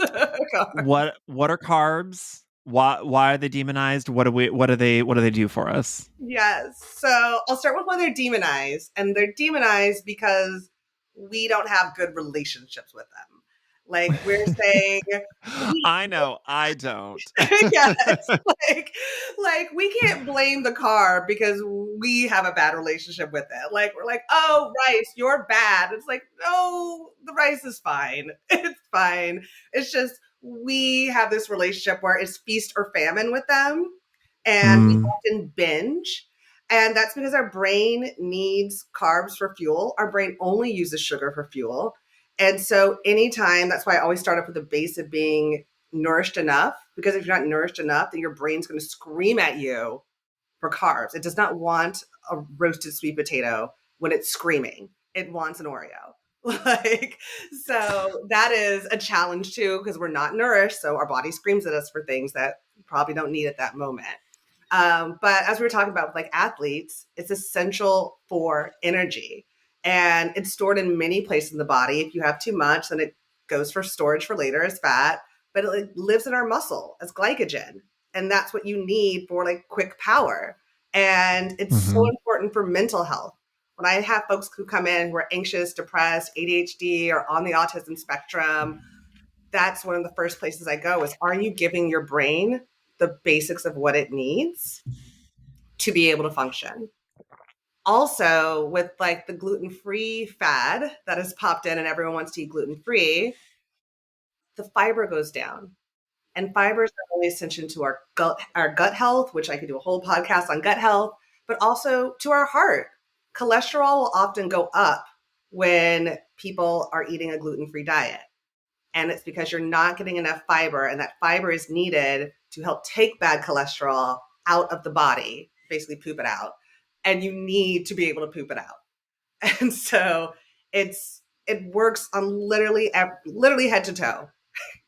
What are carbs? Why are they demonized? What do they do for us? Yes. So I'll start with why they're demonized. And they're demonized because we don't have good relationships with them. Like we're saying, we I know, I don't. yes, like like we can't blame the carb because we have a bad relationship with it. Like we're like, oh, rice, you're bad. It's like, no, the rice is fine. It's fine. It's just we have this relationship where it's feast or famine with them, and we Mm. often binge. And that's because our brain needs carbs for fuel. Our brain only uses sugar for fuel. And so anytime, that's why I always start off with the base of being nourished enough, because if you're not nourished enough, then your brain's going to scream at you for carbs. It does not want a roasted sweet potato when it's screaming. It wants an Oreo. Like, so that is a challenge too, because we're not nourished. So our body screams at us for things that we probably don't need at that moment. But as we were talking about, like athletes, it's essential for energy, and it's stored in many places in the body. If you have too much, then it goes for storage for later as fat, but it lives in our muscle as glycogen. And that's what you need for like quick power. And it's so Mhm. important for mental health. When I have folks who come in who are anxious, depressed, ADHD, or on the autism spectrum, that's one of the first places I go is, are you giving your brain the basics of what it needs to be able to function? Also, with like the gluten-free fad that has popped in and everyone wants to eat gluten-free, the fiber goes down. And fibers are really essential to our gut health, which I could do a whole podcast on gut health, but also to our heart. Cholesterol will often go up when people are eating a gluten-free diet. And it's because you're not getting enough fiber, and that fiber is needed to help take bad cholesterol out of the body, basically poop it out. And you need to be able to poop it out. And so it works on literally head to toe.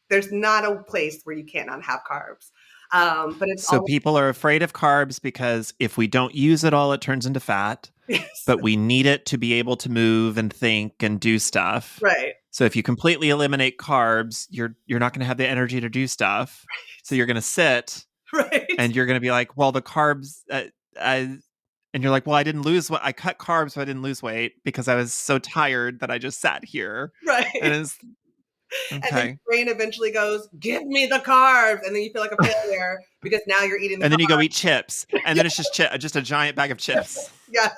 There's not a place where you cannot have carbs. But it's So all people are afraid of carbs because if we don't use it all, it turns into fat, yes, but we need it to be able to move and think and do stuff. right, So if you completely eliminate carbs, you're not going to have the energy to do stuff. So you're going to sit right, and you're going to be like, well, the carbs, and you're like, well, I didn't lose what I cut carbs, so I didn't lose weight because I was so tired that I just sat here. And right. it's And then okay. your brain eventually goes, "Give me the carbs," and then you feel like a failure because now you're eating the And then you go carbs. eat chips, and then it's just a giant bag of chips. Yes.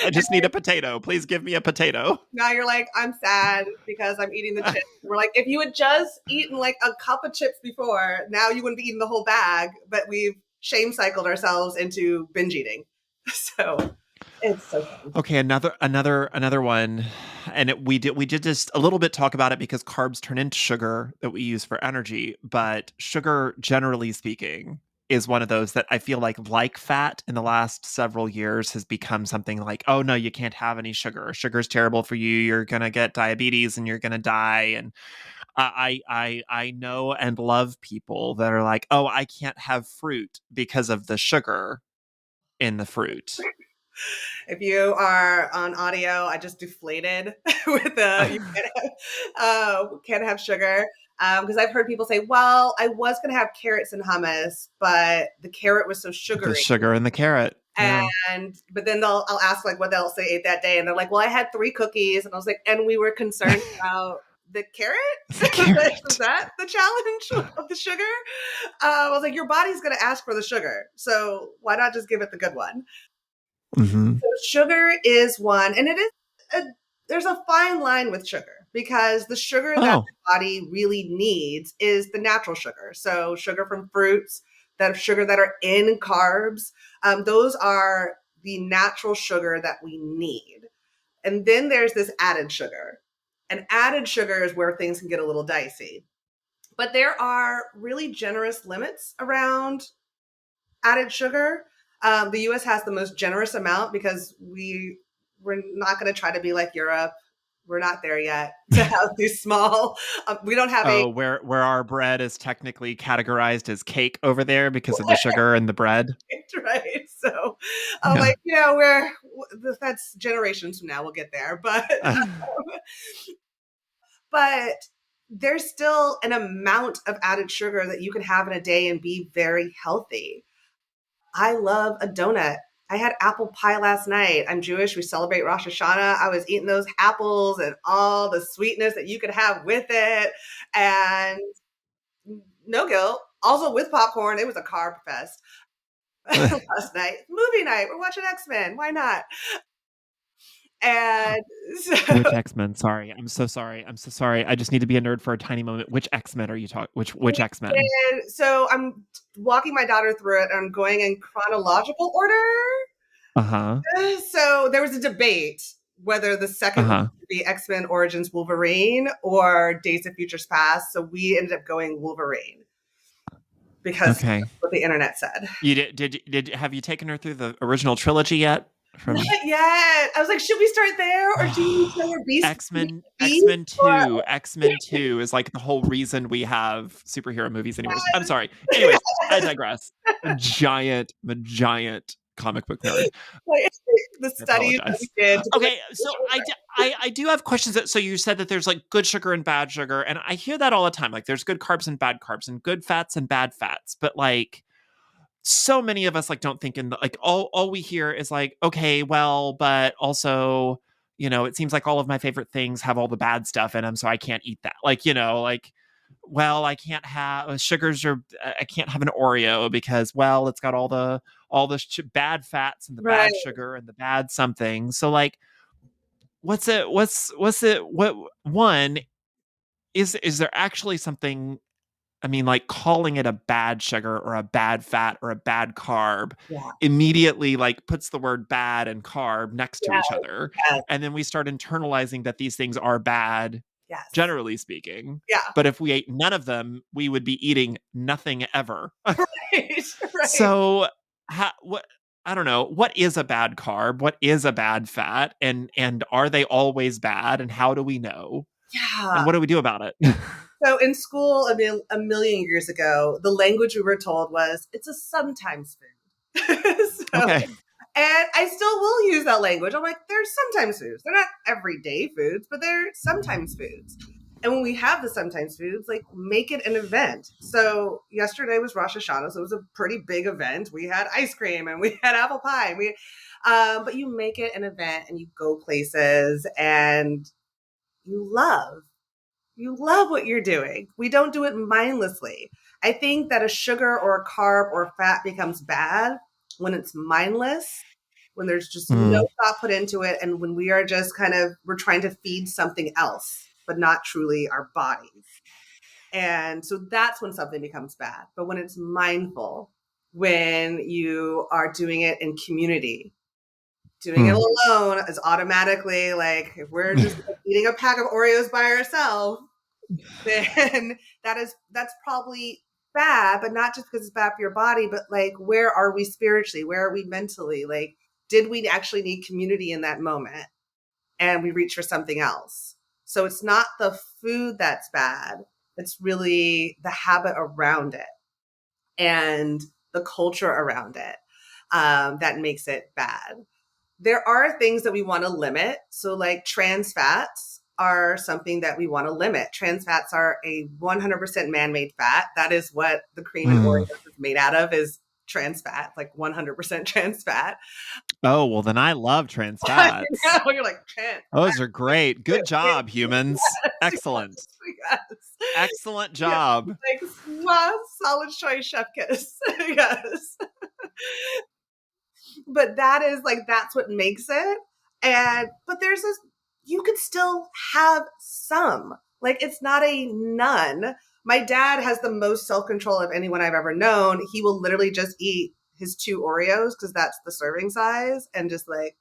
I just need a potato. Please give me a potato. Now you're like, I'm sad because I'm eating the chips. We're like, if you had just eaten like a cup of chips before, now you wouldn't be eating the whole bag. But we've shame cycled ourselves into binge eating. So it's so fun. Okay, another one, and we did just a little bit talk about it because carbs turn into sugar that we use for energy, but sugar, generally speaking, is one of those that I feel like fat in the last several years has become something like, oh no, you can't have any sugar. Sugar's terrible for you. You're gonna get diabetes and you're gonna die. And I know and love people that are like, oh, I can't have fruit because of the sugar in the fruit. If you are on audio, I just deflated with the you can't have sugar. Because I've heard people say, well, I was going to have carrots and hummus, but the carrot was so The sugary. sugar in the carrot. Yeah. But then I'll ask like what else they ate that day, and they're like, well, I had 3 cookies, and I was like, and we were concerned about the carrot. The Was carrot. that the challenge of the sugar? I was like, your body's going to ask for the sugar, so why not just give it the good one? Mm-hmm. So sugar is one, and it is there's a fine line with sugar because the sugar that Oh, the body really needs is the natural sugar. So sugar from fruits, that sugar that are in carbs, those are the natural sugar that we need. And then there's this added sugar. And added sugar is where things can get a little dicey. But there are really generous limits around added sugar. The U.S. has the most generous amount because we're not going to try to be like Europe. We're not there yet to have these small. We don't have a oh, where our bread is technically categorized as cake over there because of the sugar in the bread. right. So, Yeah. like that's generations from now. We'll get there, but there's still an amount of added sugar that you can have in a day and be very healthy. I love a donut. I had apple pie last night. I'm Jewish. We celebrate Rosh Hashanah. I was eating those apples and all the sweetness that you could have with it. And no guilt. Also with popcorn. It was a carb fest last night. Movie night. We're watching X-Men. Why not? And so, Which X-Men? Sorry. I'm so sorry. I'm so sorry. I just need to be a nerd for a tiny moment. Which X-Men are you talking? Which X-Men? so I'm walking my daughter through it. I'm going in chronological order. Uh-huh. So there was a debate whether the second one Uh-huh. would be X-Men Origins Wolverine or Days of Futures Past. So we ended up going Wolverine because Okay. that's what the internet said. You did have you taken her through the original trilogy yet? Not From yet. I was like, should we start there or should we start with X-Men Beast? X-Men 2. X-Men 2 is like the whole reason we have superhero movies anyways. I'm sorry. Anyways, I digress. A giant comic book nerd. Like, the I studies that we apologize. did to be like, Okay, so I do have questions that so you said that there's like good sugar and bad sugar, and I hear that all the time. Like there's good carbs and bad carbs and good fats and bad fats. But like so many of us like don't think in the like all we hear is like, okay, well, but also, it seems like all of my favorite things have all the bad stuff in them, so I can't eat that. Like, like well, I can't have sugars or I can't have an Oreo because well, it's got all the bad fats and the right. bad sugar and the bad something. So like what one is there actually something, I mean, like calling it a bad sugar or a bad fat or a bad carb Yeah. immediately like puts the word bad and carb next to Yeah. each other. Yes. And then we start internalizing that these things are bad, Yes. generally speaking. Yeah. But if we ate none of them, we would be eating nothing ever. Right. Right. So, what I don't know, what is a bad carb? What is a bad fat? And are they always bad? And how do we know? And Yeah. what do we do about it? So in school a million years ago, the language we were told was it's a sometimes food. So, Okay. and I still will use that language. I'm like, they're sometimes foods. They're not everyday foods, but they're sometimes foods. And when we have the sometimes foods, like make it an event. So yesterday was Rosh Hashanah, so it was a pretty big event. We had ice cream and we had apple pie. But you make it an event and you go places and you love you love what you're doing. We don't do it mindlessly. I think that a sugar or a carb or a fat becomes bad when it's mindless, when there's just no Mm, thought put into it, and when we are just we're trying to feed something else, but not truly our bodies. And so that's when something becomes bad. But when it's mindful, when you are doing it in community, doing it mm. alone is automatically like if we're just eating a pack of Oreos by ourselves, then that's probably bad, but not just because it's bad for your body, but like where are we spiritually? Where are we mentally? Like, did we actually need community in that moment? And we reach for something else. So it's not the food that's bad. It's really the habit around it and the culture around it that makes it bad. There are things that we want to limit. So, like trans fats are something that we want to limit. Trans fats are a 100% man-made fat. That is what the cream and Mm. Oreos is made out of, is trans fat, like 100% trans fat. Oh, well, then I love trans I fats. know, you're like trans Those are great. Good job, humans. fat. Excellent. Yes. Excellent Yeah. job. Like solid choice chef kiss. Yes. But that is like, that's what makes it. And but there's this, you could still have some, like it's not a none. My dad has the most self-control of anyone I've ever known. He will literally just eat his 2 Oreos because that's the serving size, and just like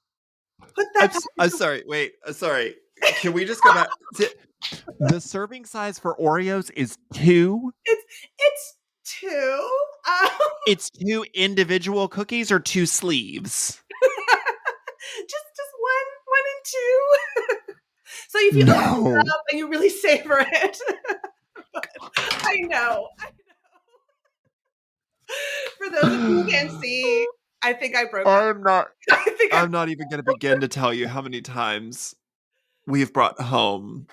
put that I'm package. sorry. Wait, sorry. Can we just go back? The serving size for Oreos is 2? It's two. Um, It's 2 individual cookies or 2 sleeves? just one and two. So if you open it No. up and you really savor it. I know. For those of you who can't see, I think I broke up. I'm not I think I I'm not even going to begin to tell you how many times we've brought home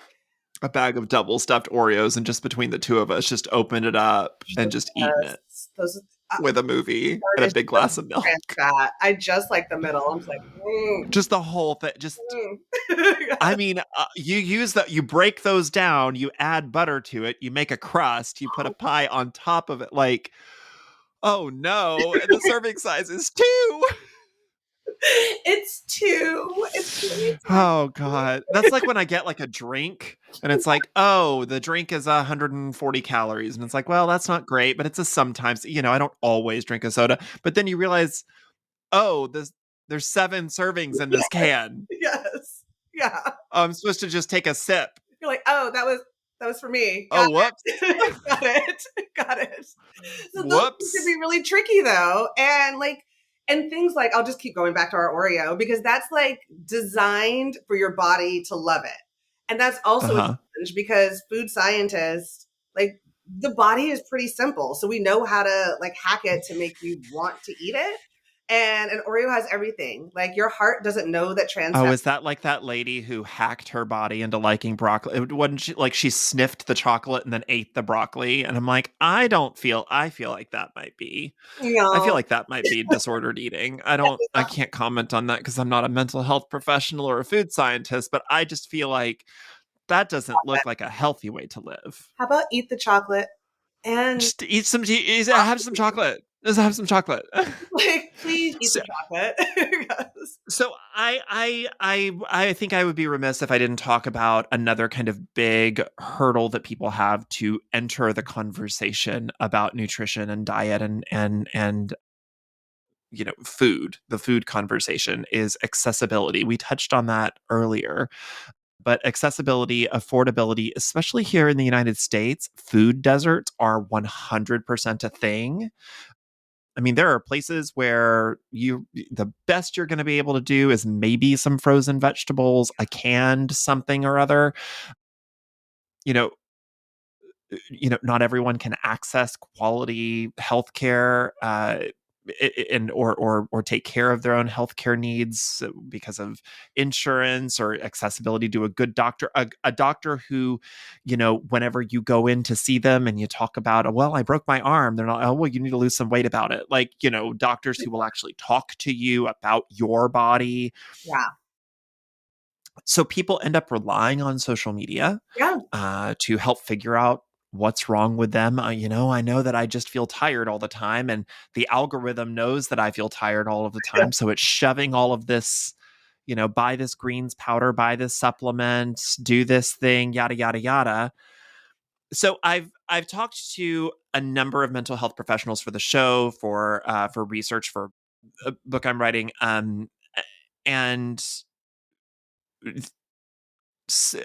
a bag of double stuffed Oreos and just between the two of us just opened it up and just eaten it those with a movie and a garnish big with glass of trans milk. fat. I just like the middle. I'm just like, Just the whole thing. Just I Yes. mean, you break those down, you add butter to it, you make a crust, you put a pie on top of it. Like, oh no, and the serving size is 2. It's two. It's really Oh god. That's like when I get like a drink and it's like, "Oh, the drink is 140 calories." And it's like, "Well, that's not great, but it's a sometimes, I don't always drink a soda." But then you realize, "Oh, there's 7 servings in this can. yes. Yeah. Oh, I'm supposed to just take a sip." You're like, oh, that was for me. Got Oh, whoops. it. Got it. Got it. So those things can be Whoops. really tricky though. And like, and things like, I'll just keep going back to our Oreo because that's like designed for your body to love it. And that's also a Uh-huh. challenge because food scientists, like, the body is pretty simple. So we know how to like hack it to make you want to eat it. And an Oreo has everything. Like your heart doesn't know that trans Oh, fat. is that like that lady who hacked her body into liking broccoli? Wasn't she like she sniffed the chocolate and then ate the broccoli? And I'm like, I feel like that might be. I feel No, like that might be disordered eating. I can't comment on that because I'm not a mental health professional or a food scientist, but I just feel like that doesn't look like a healthy way to live. how about eat the chocolate and Just have some chocolate. Just have some chocolate. like please eat So, the chocolate. Yes. So I think I would be remiss if I didn't talk about another kind of big hurdle that people have to enter the conversation about nutrition and diet and food. The food conversation is accessibility. We touched on that earlier, but accessibility, affordability, especially here in the United States, food deserts are 100% a thing. I mean, there are places where the best you're going to be able to do is maybe some frozen vegetables, a canned something or other. You know, not everyone can access quality healthcare, and or take care of their own healthcare needs because of insurance or accessibility to a good doctor, a doctor who, whenever you go in to see them and you talk about, oh, well, I broke my arm, they're not, oh, well, you need to lose some weight about it. Like, doctors who will actually talk to you about your body. Yeah. So people end up relying on social media Yeah. to help figure out what's wrong with them. I know that I just feel tired all the time, and the algorithm knows that I feel tired all of the time. So it's shoving all of this, buy this greens powder, buy this supplement, do this thing, yada, yada, yada. So I've talked to a number of mental health professionals for the show, for research for a book I'm writing, and s-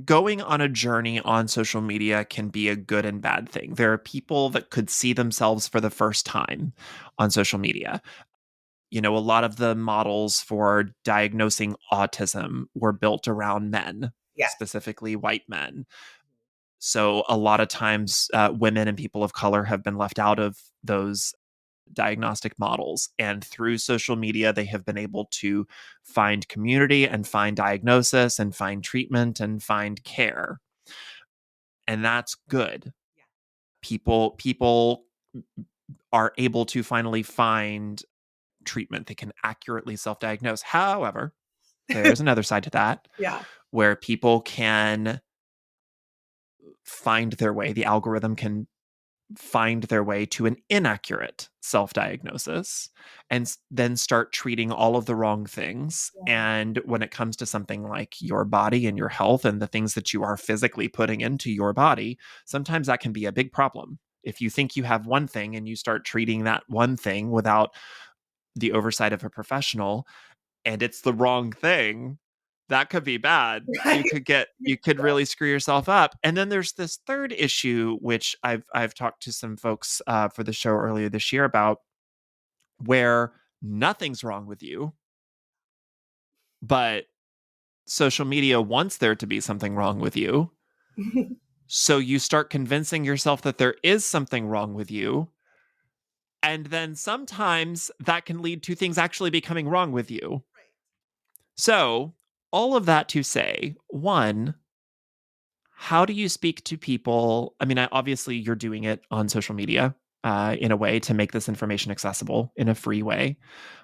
going on a journey on social media can be a good and bad thing. There are people that could see themselves for the first time on social media. A lot of the models for diagnosing autism were built around men. Yes. specifically white men. So a lot of times, women and people of color have been left out of those diagnostic models. And through social media, they have been able to find community and find diagnosis and find treatment and find care. And that's good. Yeah. People are able to finally find treatment. They can accurately self-diagnose. However, there's another side to that Yeah. where people can find their way, the algorithm can find their way to an inaccurate self diagnosis and then start treating all of the wrong things. Yeah. And when it comes to something like your body and your health and the things that you are physically putting into your body, sometimes that can be a big problem. If you think you have one thing and you start treating that one thing without the oversight of a professional and it's the wrong thing, that could be bad. Right. You could really screw yourself up. And then there's this third issue, which I've talked to some folks for the show earlier this year about, where nothing's wrong with you, but social media wants there to be something wrong with you. So you start convincing yourself that there is something wrong with you. And then sometimes that can lead to things actually becoming wrong with you. So, all of that to say, one, how do you speak to people? I mean, obviously, you're doing it on social media in a way to make this information accessible in a free way,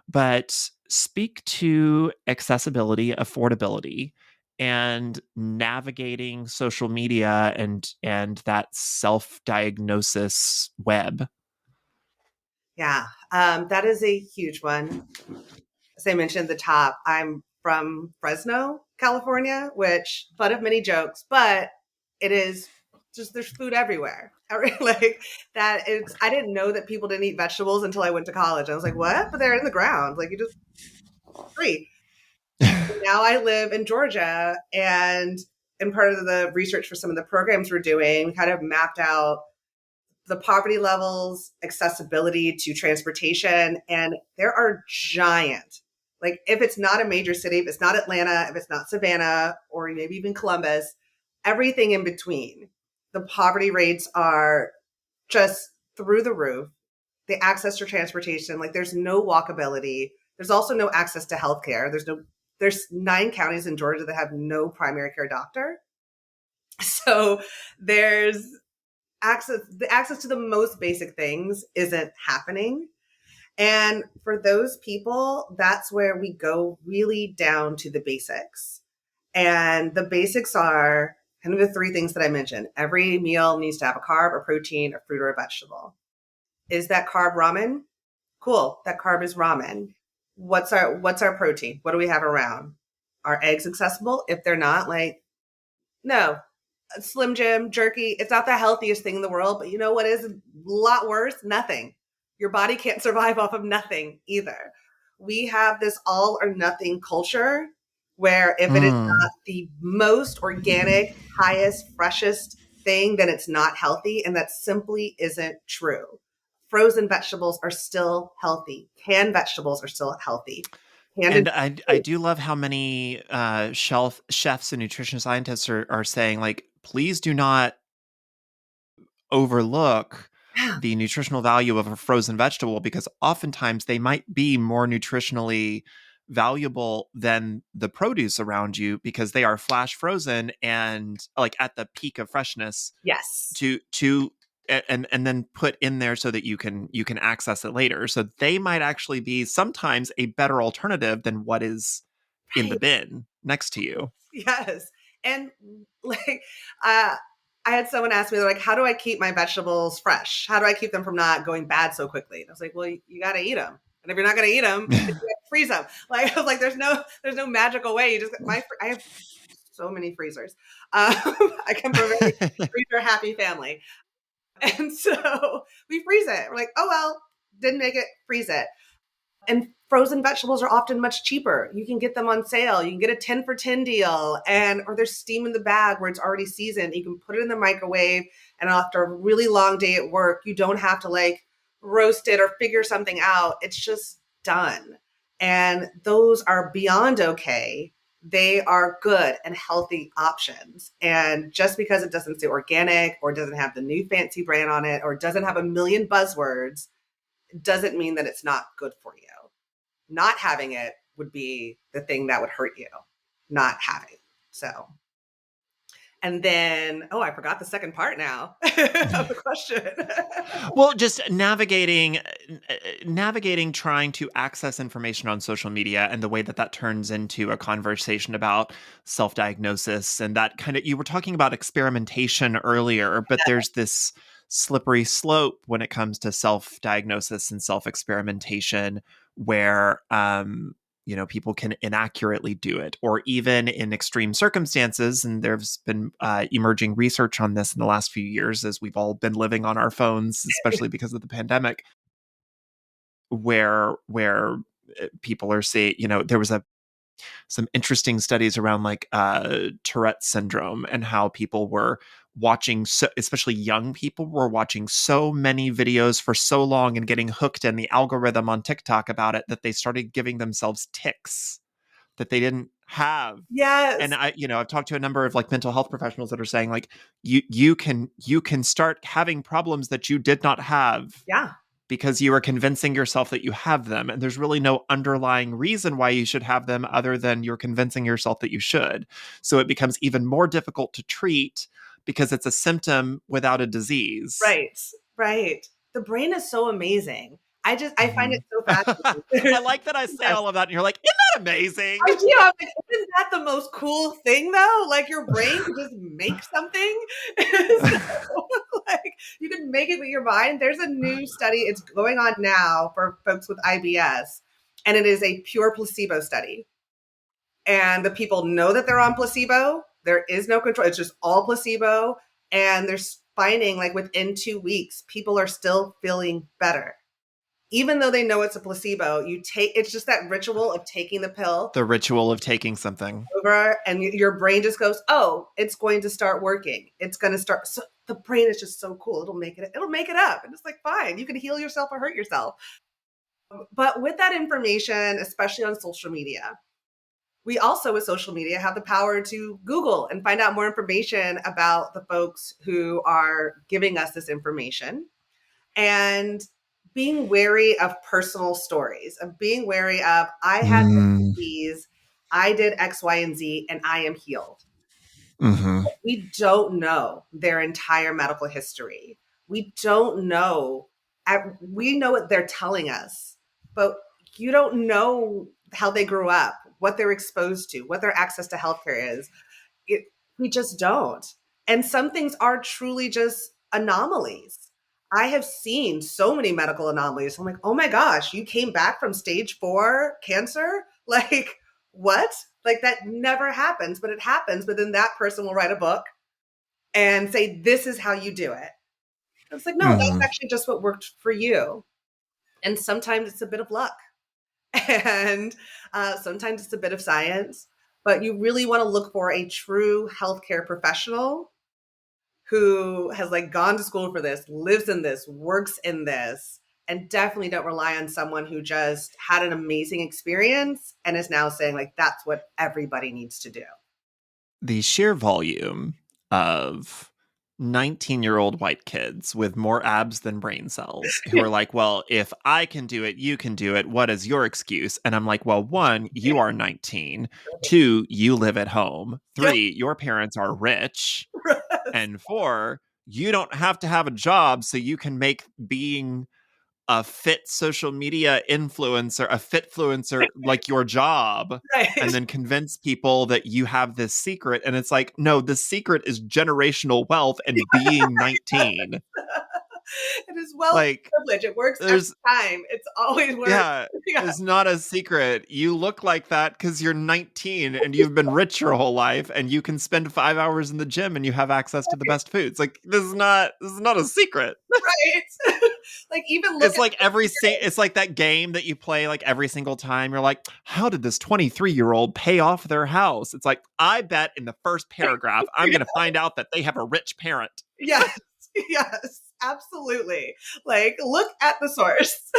but speak to accessibility, affordability, and navigating social media and that self-diagnosis web. Yeah. That is a huge one. As I mentioned at the top, I'm from Fresno, California, which butt of many jokes, but it is just there's food everywhere. Like that it's I didn't know that people didn't eat vegetables until I went to college. I was like, what? But they're in the ground. Like you just free. Now I live in Georgia and part of the research for some of the programs we're doing kind of mapped out the poverty levels, accessibility to transportation, and there are giant. Like if it's not a major city, if it's not Atlanta, if it's not Savannah, or maybe even Columbus, everything in between, the poverty rates are just through the roof. The access to transportation, like there's no walkability. There's also no access to healthcare. There's 9 counties in Georgia that have no primary care doctor. So there's the access to the most basic things isn't happening. And for those people, that's where we go really down to the basics. And the basics are kind of the 3 things that I mentioned. Every meal needs to have a carb, a protein, a fruit, or a vegetable. Is that carb ramen? Cool. That carb is ramen. What's our protein? What do we have around? Are eggs accessible? If they're not, like, no, Slim Jim, jerky. It's not the healthiest thing in the world, but you know what is a lot worse? Nothing. Your body can't survive off of nothing either. We have this all or nothing culture where if it is Mm. not the most organic, highest, freshest thing, then it's not healthy. And that simply isn't true. Frozen vegetables are still healthy. Canned vegetables are still healthy. Canned and And I do love how many chefs and nutrition scientists are saying, like, please do not overlook yeah, the nutritional value of a frozen vegetable, because oftentimes they might be more nutritionally valuable than the produce around you because they are flash frozen and like at the peak of freshness yes. to and then put in there so that you can access it later. So they might actually be sometimes a better alternative than what is in the Right. bin next to you. Yes. And like uh I had someone ask me, they're like, how do I keep my vegetables fresh? How do I keep them from not going bad so quickly? And I was like, well, you got to eat them. And if you're not going to eat them, you gotta freeze them. Like I was like, there's no magical way. You just I have so many freezers. I come from a very freezer happy family. And so we freeze it. We're like, oh well, didn't make it, freeze it. And frozen vegetables are often much cheaper. You can get them on sale. You can get a 10 for 10 deal, and or there's steam in the bag where it's already seasoned. You can put it in the microwave, and after a really long day at work, you don't have to like roast it or figure something out. It's just done. And those are beyond okay. they are good and healthy options. And just because it doesn't say organic or doesn't have the new fancy brand on it or doesn't have a million buzzwords doesn't mean that it's not good for you. Not having it would be the thing that would hurt you, not having. So, and then, oh, I forgot the second part now of the question. Well, just navigating trying to access information on social media and the way that that turns into a conversation about self-diagnosis and that kind of, you were talking about experimentation earlier, but there's this slippery slope when it comes to self-diagnosis and self-experimentation where people can inaccurately do it, or even in extreme circumstances. And there's been emerging research on this in the last few years as we've all been living on our phones, especially because of the pandemic, where people are saying, there was some interesting studies around like Tourette syndrome and how people were watching, especially young people were watching so many videos for so long and getting hooked in the algorithm on TikTok about it that they started giving themselves tics that they didn't have. And Yes. I've talked to a number of like mental health professionals that are saying like you can start having problems that you did not have Yeah. because you are convincing yourself that you have them, and there's really no underlying reason why you should have them other than you're convincing yourself that you should. So it becomes even more difficult to treat because it's a symptom without a disease. Right. Right. The brain is so amazing. I find it Mhm. so fascinating. I like that I say Yes. all of that and you're like, isn't that amazing? I do. I'm like, isn't that the most cool thing though? Like your brain can just make something. So, like you can make it with your mind. There's a new study. It's going on now for folks with IBS, and it is a pure placebo study. And the people know that they're on placebo. There is no control. It's just all placebo. And they're finding like within 2 weeks, people are still feeling better even though they know it's a placebo. It's just that ritual of taking the pill The ritual of taking something. over, and your brain just goes, oh, it's going to start working. It's going to start. So the brain is just so cool. It'll make it up. And it's like, fine, you can heal yourself or hurt yourself. But with that information, especially on social media, we also with social media have the power to Google and find out more information about the folks who are giving us this information. And being wary of personal stories, of being wary of, I had this Mm. disease, I did X, Y, and Z, and I am healed. Mm-hmm. We don't know their entire medical history. We don't know. We know what they're telling us, but you don't know how they grew up, what they're exposed to, what their access to healthcare is. it, we just don't. And some things are truly just anomalies. I have seen so many medical anomalies. I'm like, oh my gosh, you came back from stage 4 cancer? Like, what? Like, that never happens, but it happens. But then that person will write a book and say, this is how you do it. It's like, no, that's Mm-hmm. actually just what worked for you. And sometimes it's a bit of luck. And sometimes it's a bit of science. But you really want to look for a true healthcare professional who has like gone to school for this, lives in this, works in this, and definitely don't rely on someone who just had an amazing experience and is now saying like that's what everybody needs to do. The sheer volume of 19-year-old white kids with more abs than brain cells who are like, well, if I can do it, you can do it. What is your excuse? And I'm like, well, one, you are 19. Two, you live at home. Three, your parents are rich. And four, you don't have to have a job so you can make being a fit social media influencer, a fitfluencer, like your job, and Right. then convince people that you have this secret. And it's like, no, the secret is generational wealth and being 19. It is wealth Like, privilege. It works every there's, time. It's always worked. yeah, Yeah. it's not a secret. You look like that because you're 19 and you've been rich your whole life and you can spend 5 hours in the gym and you have access to the best foods. Like, this is not a secret. Right. Like even look It's at like it's like that game that you play like every single time. You're like, how did this 23-year-old pay off their house? It's like, I bet in the first paragraph, I'm going to find out that they have a rich parent. yes, yes, absolutely. Like look at the source.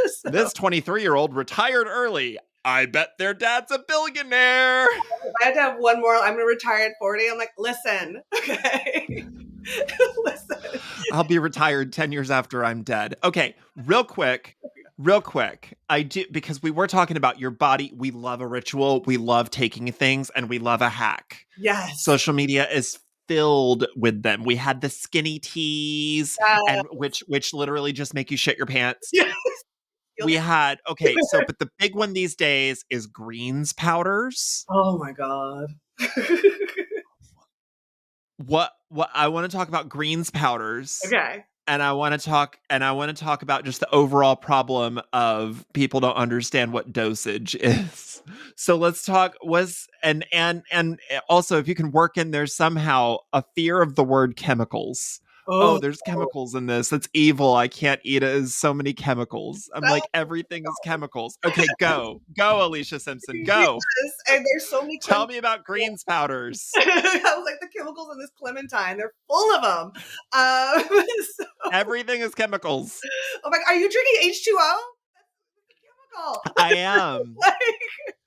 So This 23-year-old retired early. I bet their dad's a billionaire. If I had to have one more, I'm going to retire at 40. I'm like, listen, okay, listen. I'll be retired 10 years after I'm dead. Okay, real quick. I do, because we were talking about your body. We love a ritual, we love taking things, and we love a hack. Yes. Social media is filled with them. We had the skinny teas, Uh, and which literally just make you shit your pants. yes. We had, okay, so but the big one these days is greens powders. Oh my God. What I want to talk about greens powders, Okay. and I want to talk about just the overall problem of people don't understand what dosage is. So let's talk was and also, if you can work in there somehow a fear of the word chemicals. Oh, Oh, there's chemicals in this. That's evil. I can't eat it. There's so many chemicals. I'm like, everything is chemicals. Okay, go. Go, Alicia Simpson. Go. yes. And there's so many Tell me about greens powders. I was like, the chemicals in this clementine, they're full of them. So, Everything is chemicals. I'm like, are you drinking H2O? That's a chemical. I am.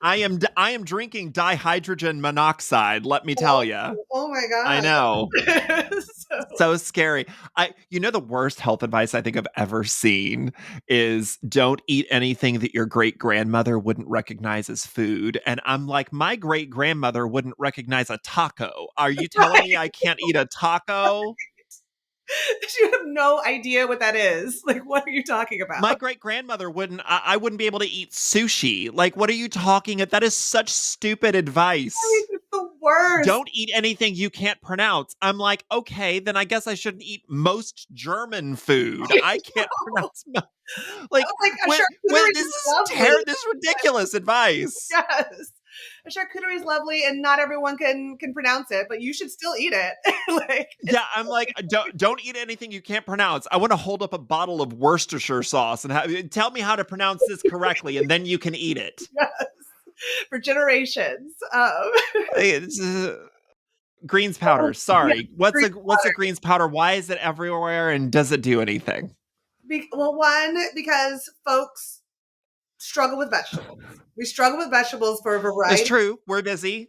Like, I am drinking dihydrogen monoxide, let me tell you. oh my I God. know. So, So scary. The worst health advice I think I've ever seen is don't eat anything that your great grandmother wouldn't recognize as food. And I'm like, my great grandmother wouldn't recognize a taco. Are you telling me I can't eat a taco? you have no idea what that is. Like, what are you talking about? My great grandmother wouldn't. I wouldn't be able to eat sushi. Like, what are you talking? That is such stupid advice. I mean, it's the worst. Don't eat anything you can't pronounce. I'm like, okay, then I guess I shouldn't eat most German food. I can't pronounce. Like, like a charcuterie this is is lovely. this is ridiculous advice. Yes. A charcuterie is lovely, and not everyone can pronounce it, but you should still eat it. Like, Yeah, I'm like, don't eat anything you can't pronounce. I want to hold up a bottle of Worcestershire sauce and tell me how to pronounce this correctly, and then you can eat it. yes, for generations. It's, greens powder. Sorry, Greens what's a greens powder? Why is it everywhere, and does it do anything? Well, one, because folks struggle with vegetables. We struggle with vegetables for a variety. It's true. We're busy.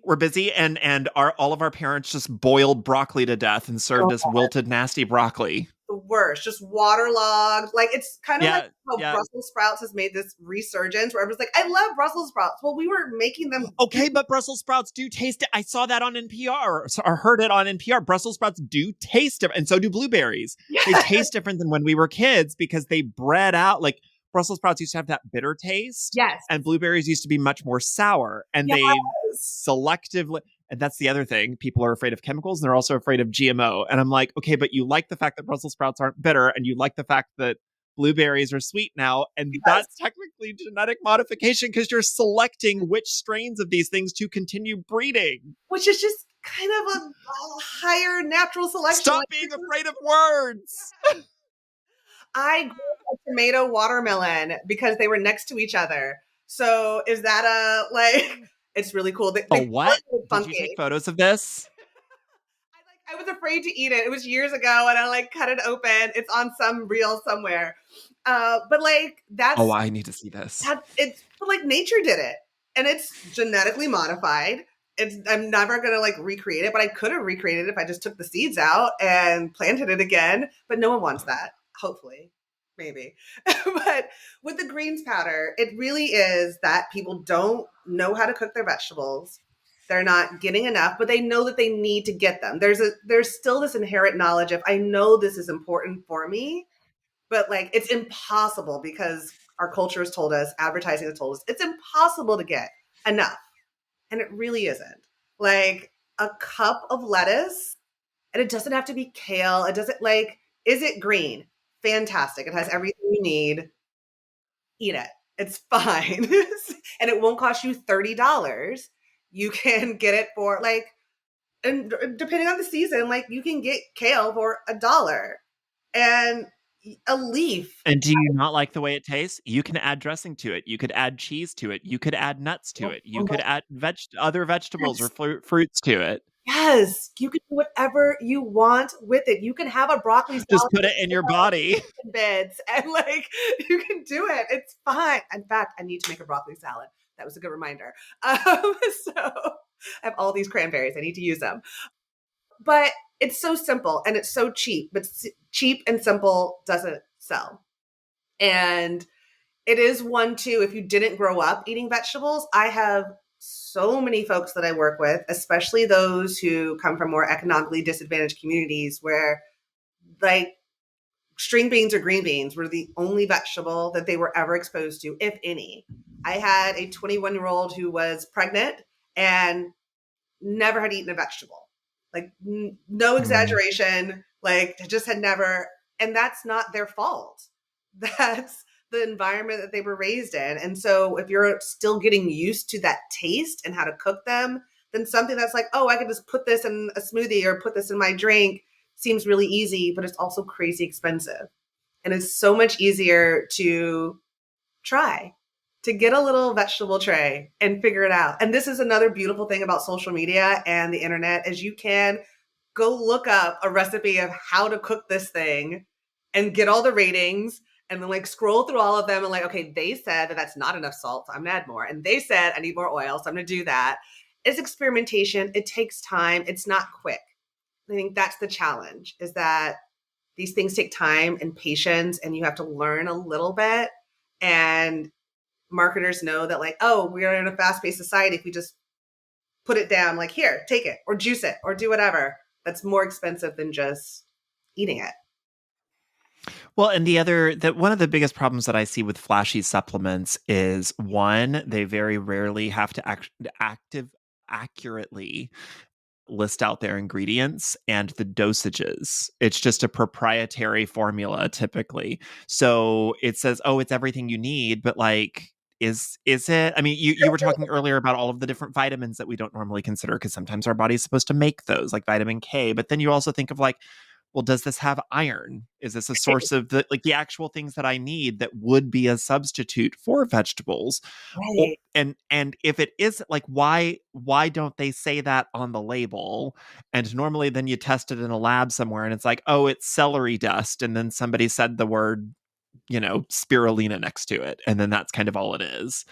And all of our parents just boiled broccoli to death and served us wilted, nasty broccoli. The worst, just waterlogged. Like, it's kind of like how Brussels sprouts has made this resurgence where everyone's like, I love Brussels sprouts. Well, we were making them. Okay, but Brussels sprouts do taste it. I saw that on NPR or heard it on NPR. Brussels sprouts do taste different, and so do blueberries. Yes. They taste different than when we were kids because they bred out, like, Brussels sprouts used to have that bitter taste. Yes. And blueberries used to be much more sour. And they selectively, and that's the other thing. People are afraid of chemicals and they're also afraid of GMO. And I'm like, okay, but you like the fact that Brussels sprouts aren't bitter and you like the fact that blueberries are sweet now. And that's technically genetic modification because you're selecting which strains of these things to continue breeding. Which is just kind of a higher natural selection. Stop being afraid of words. I grew up a tomato watermelon because they were next to each other. So is that it's really cool. What? Did you take photos of this? I was afraid to eat it. It was years ago and I cut it open. It's on some reel somewhere. But that's. Oh, I need to see this. But nature did it and it's genetically modified. I'm never going to recreate it, but I could have recreated it if I just took the seeds out and planted it again. But no one wants that. Hopefully, maybe. But with the greens powder, it really is that people don't know how to cook their vegetables. They're not getting enough, but they know that they need to get them. There's still this inherent knowledge of, I know this is important for me, but it's impossible because our culture has told us, advertising has told us, it's impossible to get enough. And it really isn't. A cup of lettuce, and it doesn't have to be kale. It doesn't is it green? Fantastic. It has everything you need. Eat it. It's fine. And it won't cost you $30. You can get it for and depending on the season, you can get kale for $1 and a leaf. And do you not like the way it tastes? You can add dressing to it. You could add cheese to it. You could add nuts to it. You could add other vegetables or fruits to it. Yes, you can do whatever you want with it. You can have a broccoli salad. Just put it in your body. Beds and you can do it. It's fine. In fact, I need to make a broccoli salad. That was a good reminder. So I have all these cranberries. I need to use them. But it's so simple and it's so cheap, but cheap and simple doesn't sell. And it is one too, if you didn't grow up eating vegetables, I have so many folks that I work with, especially those who come from more economically disadvantaged communities where like string beans or green beans were the only vegetable that they were ever exposed to, if any. I had a 21-year-old who was pregnant and never had eaten a vegetable. Like no Mm. exaggeration, like just had never, and that's not their fault. That's the environment that they were raised in. And so if you're still getting used to that taste and how to cook them, then something that's like, oh, I can just put this in a smoothie or put this in my drink seems really easy, but it's also crazy expensive. And it's so much easier to try to get a little vegetable tray and figure it out. And this is another beautiful thing about social media and the internet is you can go look up a recipe of how to cook this thing and get all the ratings and then like scroll through all of them and like, okay, they said that that's not enough salt, so I'm gonna add more. And they said I need more oil, so I'm gonna do that. It's experimentation. It takes time. It's not quick. I think that's the challenge is that these things take time and patience and you have to learn a little bit. And marketers know that like, oh, we're in a fast-paced society. If we just put it down, like here, take it or juice it or do whatever, that's more expensive than just eating it. Well, and that one of the biggest problems that I see with flashy supplements is one, they very rarely have to accurately list out their ingredients and the dosages. It's just a proprietary formula typically. So it says, "Oh, it's everything you need," but like is it? I mean, you were talking earlier about all of the different vitamins that we don't normally consider because sometimes our body's supposed to make those, like vitamin K, but then you also think of like, well, does this have iron? Is this a source of the actual things that I need that would be a substitute for vegetables? Right. And if it is like why don't they say that on the label? And normally then you test it in a lab somewhere and it's like, oh, it's celery dust, and then somebody said the word, spirulina next to it, and then that's kind of all it is.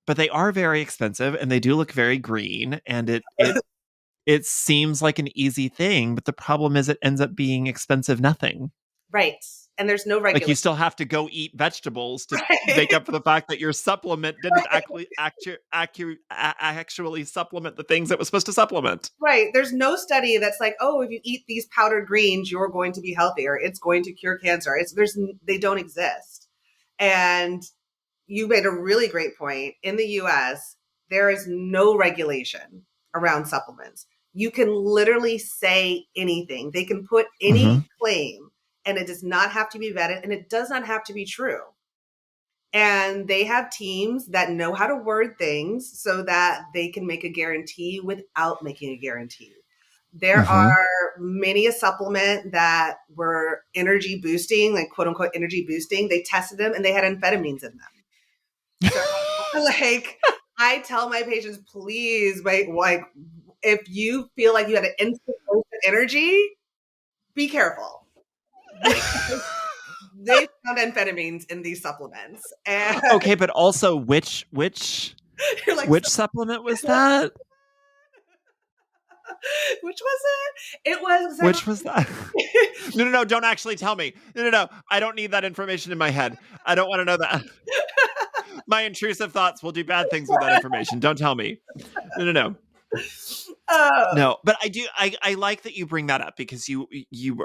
But they are very expensive and they do look very green, and it seems like an easy thing, but the problem is it ends up being expensive nothing. Right. And there's no Like you regulation. still have to go eat vegetables to make Right. up for the fact that your supplement didn't Right. actually supplement the things it was supposed to supplement. Right. There's no study that's like, oh, if you eat these powdered greens, you're going to be healthier. It's going to cure cancer. They don't exist. And you made a really great point. In the US, there is no regulation around supplements. You can literally say anything. They can put any Mm-hmm. claim and it does not have to be vetted and it does not have to be true. And they have teams that know how to word things so that they can make a guarantee without making a guarantee. There Mm-hmm. are many a supplement that were energy boosting, like quote unquote energy boosting. They tested them and they had amphetamines in them. So like I tell my patients, please wait, like if you feel like you had an instant burst of energy, be careful. Because they found amphetamines in these supplements. And Okay, but also which you're like, which supplement was that? which was it? It was I Which was that? No, no, no, don't actually tell me. No, no, no. I don't need that information in my head. I don't want to know that. My intrusive thoughts will do bad things with that information. Don't tell me. No, no, no. um, No, but I like that you bring that up because you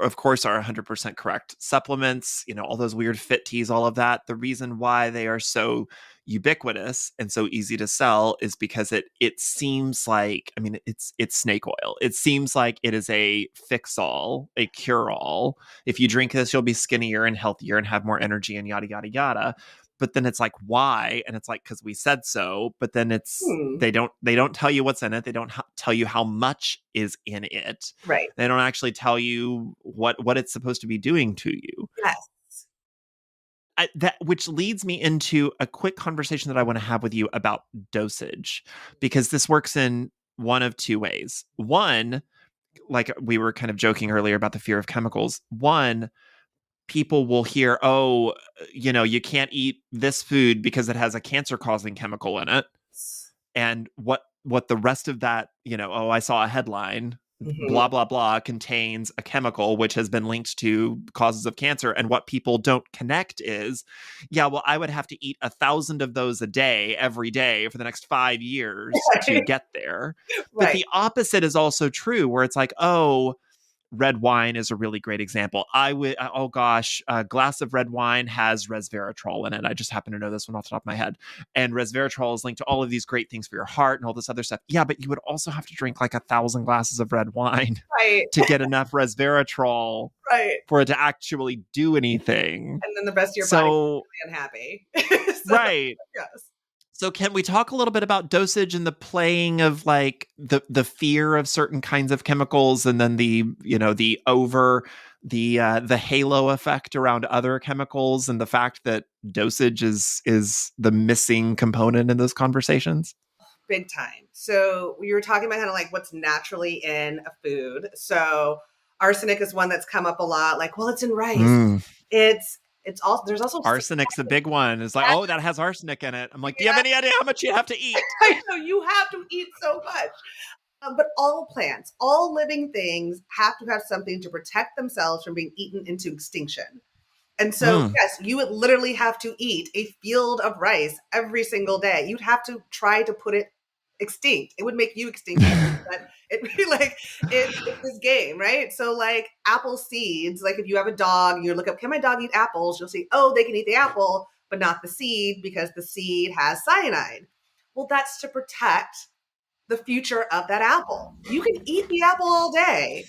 of course are 100% correct. Supplements, all those weird fit teas, all of that, the reason why they are so ubiquitous and so easy to sell is because it seems like, I mean, it's snake oil. It seems like it is a fix all, a cure all. If you drink this, you'll be skinnier and healthier and have more energy and yada yada yada. But then it's like, why? And it's like, because we said so. But then hmm, they don't tell you what's in it. They don't tell you how much is in it. right. They don't actually tell you what it's supposed to be doing to you. Yes. That which leads me into a quick conversation that I want to have with you about dosage, because this works in one of two ways. One, like we were kind of joking earlier about the fear of chemicals. One, people will hear, oh, you can't eat this food because it has a cancer causing chemical in it. And what the rest of that, oh, I saw a headline, Mhm. blah blah blah, contains a chemical which has been linked to causes of cancer. And what people don't connect is, yeah, well, I would have to eat 1,000 of those a day every day for the next 5 years to get there. But Right. the opposite is also true, where it's like, oh, red wine is a really great example. I would, oh gosh, a glass of red wine has resveratrol in it. I just happen to know this one off the top of my head. And resveratrol is linked to all of these great things for your heart and all this other stuff. Yeah, but you would also have to drink like 1,000 glasses of red wine Right. to get enough resveratrol Right. for it to actually do anything. And then the rest of your body So, is really unhappy. So, right. yes. So can we talk a little bit about dosage and the playing of like the fear of certain kinds of chemicals, and then the halo effect around other chemicals, and the fact that dosage is the missing component in those conversations? Big time. So we were talking about kind of like what's naturally in a food. So arsenic is one that's come up a lot. Like, well, it's in rice. Mm. It's also there's also Arsenic's the big one. It's like, oh, that has arsenic in it. I'm like, do you have any idea how much you have to eat? I know you have to eat so much. But all plants, all living things have to have something to protect themselves from being eaten into extinction. And so, Mm. yes, you would literally have to eat a field of rice every single day. You'd have to try to put it extinct. It would make you extinct, but it'd be like it's this game, right? So, like apple seeds, like if you have a dog, you look up, can my dog eat apples? You'll see, oh, they can eat the apple, but not the seed because the seed has cyanide. Well, that's to protect the future of that apple. You can eat the apple all day,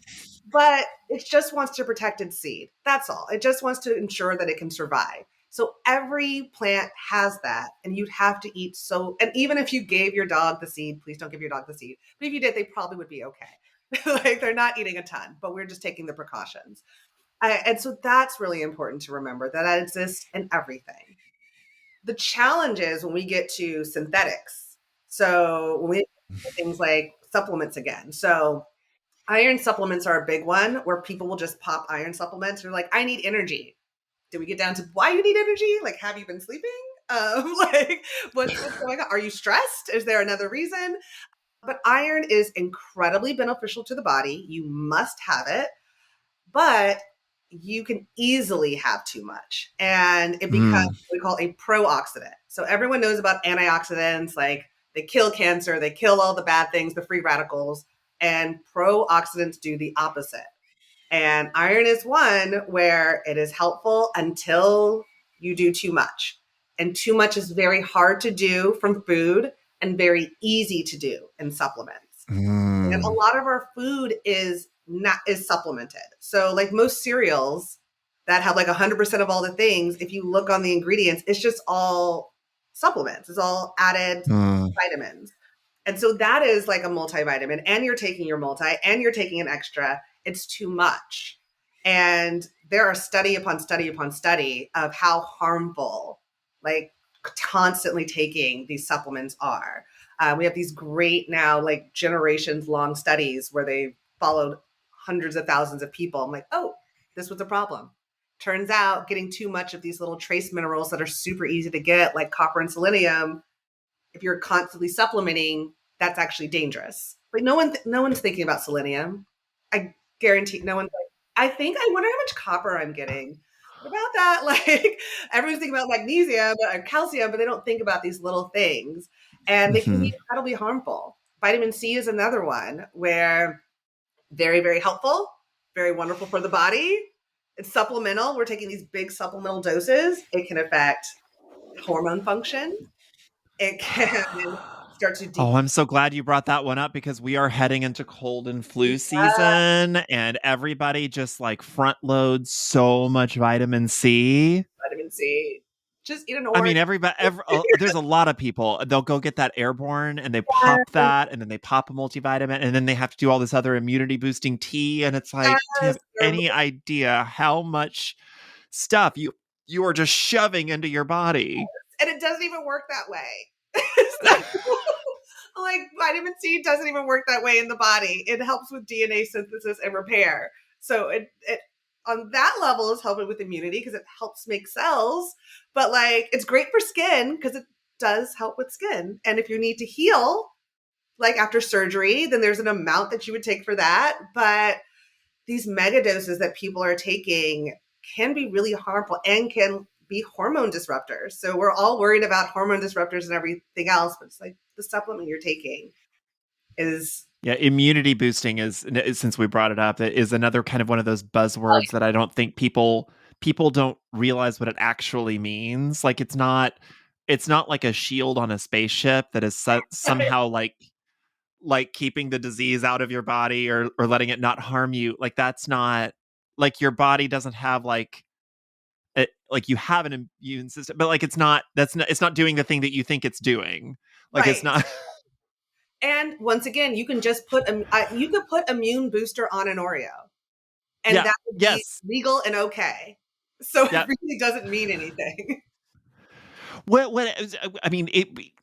but it just wants to protect its seed. That's all. It just wants to ensure that it can survive. So every plant has that, and you'd have to eat so. And even if you gave your dog the seed, please don't give your dog the seed. But if you did, they probably would be okay. Like they're not eating a ton, but we're just taking the precautions. And so that's really important to remember that exists in everything. The challenge is when we get to synthetics. So when we things like supplements again. So iron supplements are a big one where people will just pop iron supplements. They're like, I need energy. Do we get down to why you need energy? Like, have you been sleeping? Like, what's going on? Are you stressed? Is there another reason? But iron is incredibly beneficial to the body. You must have it, but you can easily have too much. And it becomes Mm. what we call a pro-oxidant. So everyone knows about antioxidants, like they kill cancer, they kill all the bad things, the free radicals, and pro-oxidants do the opposite. And iron is one where it is helpful until you do too much. And too much is very hard to do from food and very easy to do in supplements. And a Mm. lot of our food is supplemented. So like most cereals that have like 100% of all the things, if you look on the ingredients, it's just all supplements. It's all added Mm. vitamins. And so that is like a multivitamin, and you're taking your multi and you're taking an extra. It's too much. And there are study upon study upon study of how harmful like constantly taking these supplements are. We have these great now like generations long studies where they followed hundreds of thousands of people. I'm like, oh, this was a problem. Turns out getting too much of these little trace minerals that are super easy to get, like copper and selenium, if you're constantly supplementing, that's actually dangerous. But no one's thinking about selenium. I guarantee no one's like, I wonder how much copper I'm getting. What about that? Like everyone's thinking about magnesium or calcium, but they don't think about these little things. And they can Mhm. be incredibly harmful. Vitamin C is another one where very, very helpful, very wonderful for the body. It's supplemental. We're taking these big supplemental doses. It can affect hormone function. It can start to Oh, decrease. I'm so glad you brought that one up, because we are heading into cold and flu season, and everybody just like front loads so much vitamin C. Vitamin C. Just eat an I orange. mean, there's a lot of people. They'll go get that airborne and they pop Yes, that, and then they pop a multivitamin, and then they have to do all this other immunity boosting tea. And it's like, do you yes, have any idea how much stuff you are just shoving into your body? and it doesn't even work that way. So, like vitamin C doesn't even work that way in the body. It helps with DNA synthesis and repair. So on that level is helping with immunity because it helps make cells. But like, it's great for skin because it does help with skin. And if you need to heal, like after surgery, then there's an amount that you would take for that. But these mega doses that people are taking can be really harmful and can be hormone disruptors. So we're all worried about hormone disruptors and everything else, but it's like the supplement you're taking is Yeah, immunity boosting since we brought it up, it is another kind of one of those buzzwords that I don't think people don't realize what it actually means. Like it's not like a shield on a spaceship that is somehow like keeping the disease out of your body or letting it not harm you. Like that's not like your body doesn't have like you have an immune system, but like it's not doing the thing that you think it's doing. Like it's right. not. And once again, you can just you could put immune booster on an Oreo, and Yeah. that would be Yes. legal and okay. So it Yeah. really doesn't mean anything. I mean,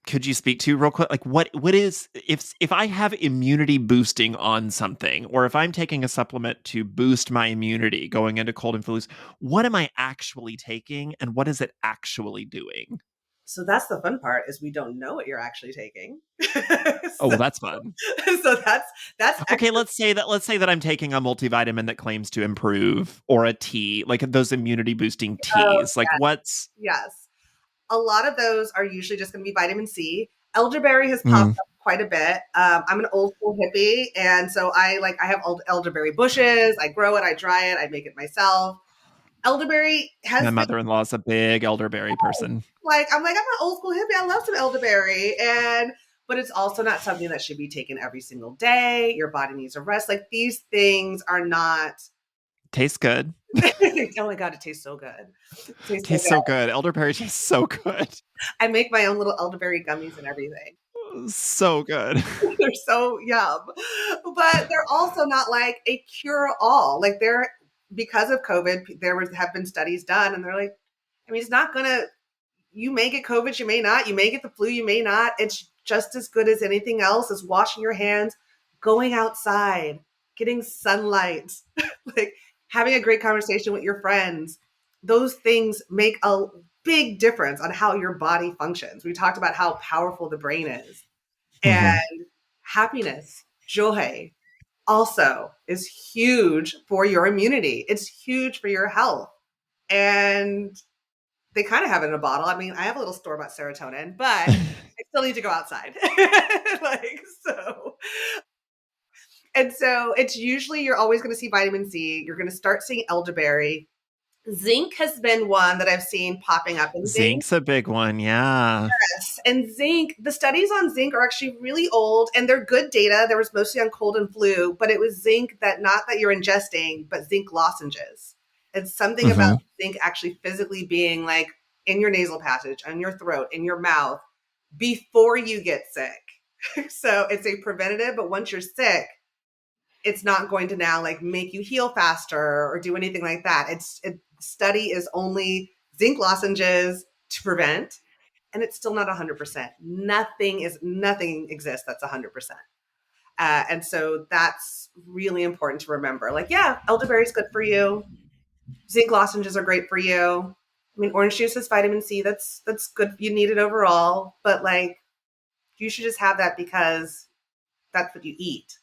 could you speak to real quick, like what is if I have immunity boosting on something, or if I'm taking a supplement to boost my immunity going into cold and flus, what am I actually taking, and what is it actually doing? So that's the fun part is we don't know what you're actually taking. Oh, so, well, that's fun. so that's Okay, extra. let's say that I'm taking a multivitamin that claims to improve, or a tea, like those immunity boosting Oh, teas. Like what's yes. A lot of those are usually just going to be vitamin C. Elderberry has popped mm, up quite a bit. I'm an old school hippie, and so I have old elderberry bushes. I grow it, I dry it, I make it myself. Elderberry my has been mother-in-law is a big elderberry person. I'm an old school hippie. I love some elderberry, and but it's also not something that should be taken every single day. Your body needs a rest. Like these things are not. Tastes good. Oh my god, it tastes so good. It tastes so Tastes good. so good. Elderberry tastes so good. I make my own little elderberry gummies and everything. So good. They're so yum. But they're also not like a cure all. Like they're because of COVID, have been studies done, and they're like, I mean, it's not gonna. You may get COVID, you may not. You may get the flu, you may not. It's just as good as anything else. As washing your hands, going outside, getting sunlight, like having a great conversation with your friends. Those things make a big difference on how your body functions. We talked about how powerful the brain is. And Mhm. happiness, joy also is huge for your immunity. It's huge for your health. And they kind of have it in a bottle. I mean, I have a little store bought serotonin, but I still need to go outside. like, so. And so it's usually you're always going to see vitamin C. You're going to start seeing elderberry. Zinc has been one that I've seen popping up in zinc. Zinc's a big one, yeah. Yes. And zinc, the studies on zinc are actually really old and they're good data. There was mostly on cold and flu, but it was zinc that not that you're ingesting, but zinc lozenges. It's something about Mhm. zinc actually physically being like in your nasal passage, on your throat, in your mouth before you get sick. So it's a preventative, but once you're sick, it's not going to now like make you heal faster or do anything like that. Study is only zinc lozenges to prevent, and it's still not 100%. Nothing exists that's 100%. And so that's really important to remember. Like, yeah, elderberry is good for you. Zinc lozenges are great for you. I mean, orange juice has vitamin C. That's good. You need it overall, but like, you should just have that because that's what you eat,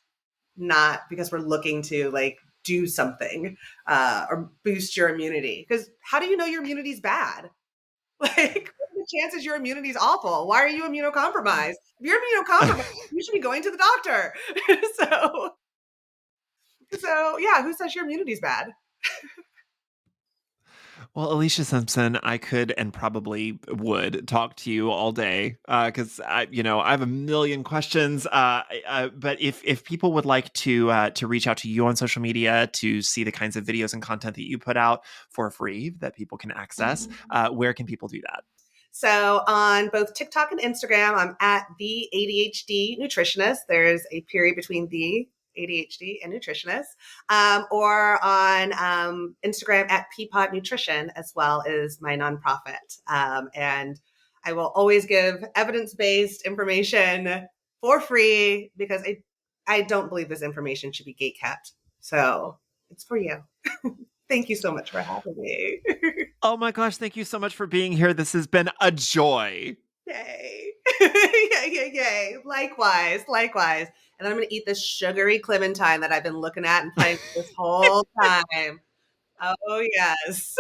not because we're looking to like do something or boost your immunity. Because how do you know your immunity's bad? Like, what are the chances your immunity is awful? Why are you immunocompromised? If you're immunocompromised, you should be going to the doctor. so, so yeah, who says your immunity's bad? Well, Alicia Simpson, I could and probably would talk to you all day because I have a million questions. But if people would like to reach out to you on social media to see the kinds of videos and content that you put out for free that people can access, where can people do that? So on both TikTok and Instagram, I'm at the ADHD nutritionist. There's a period between the ADHD and nutritionist, or on Instagram at Pea Pod Nutrition, as well as my nonprofit. And I will always give evidence-based information for free because I don't believe this information should be gate kept. So it's for you. Thank you so much for having me. Oh my gosh, thank you so much for being here. This has been a joy. Yay. Yay, yay, yay. Likewise, likewise. And I'm going to eat this sugary clementine that I've been looking at and playing with this whole time. Oh, yes.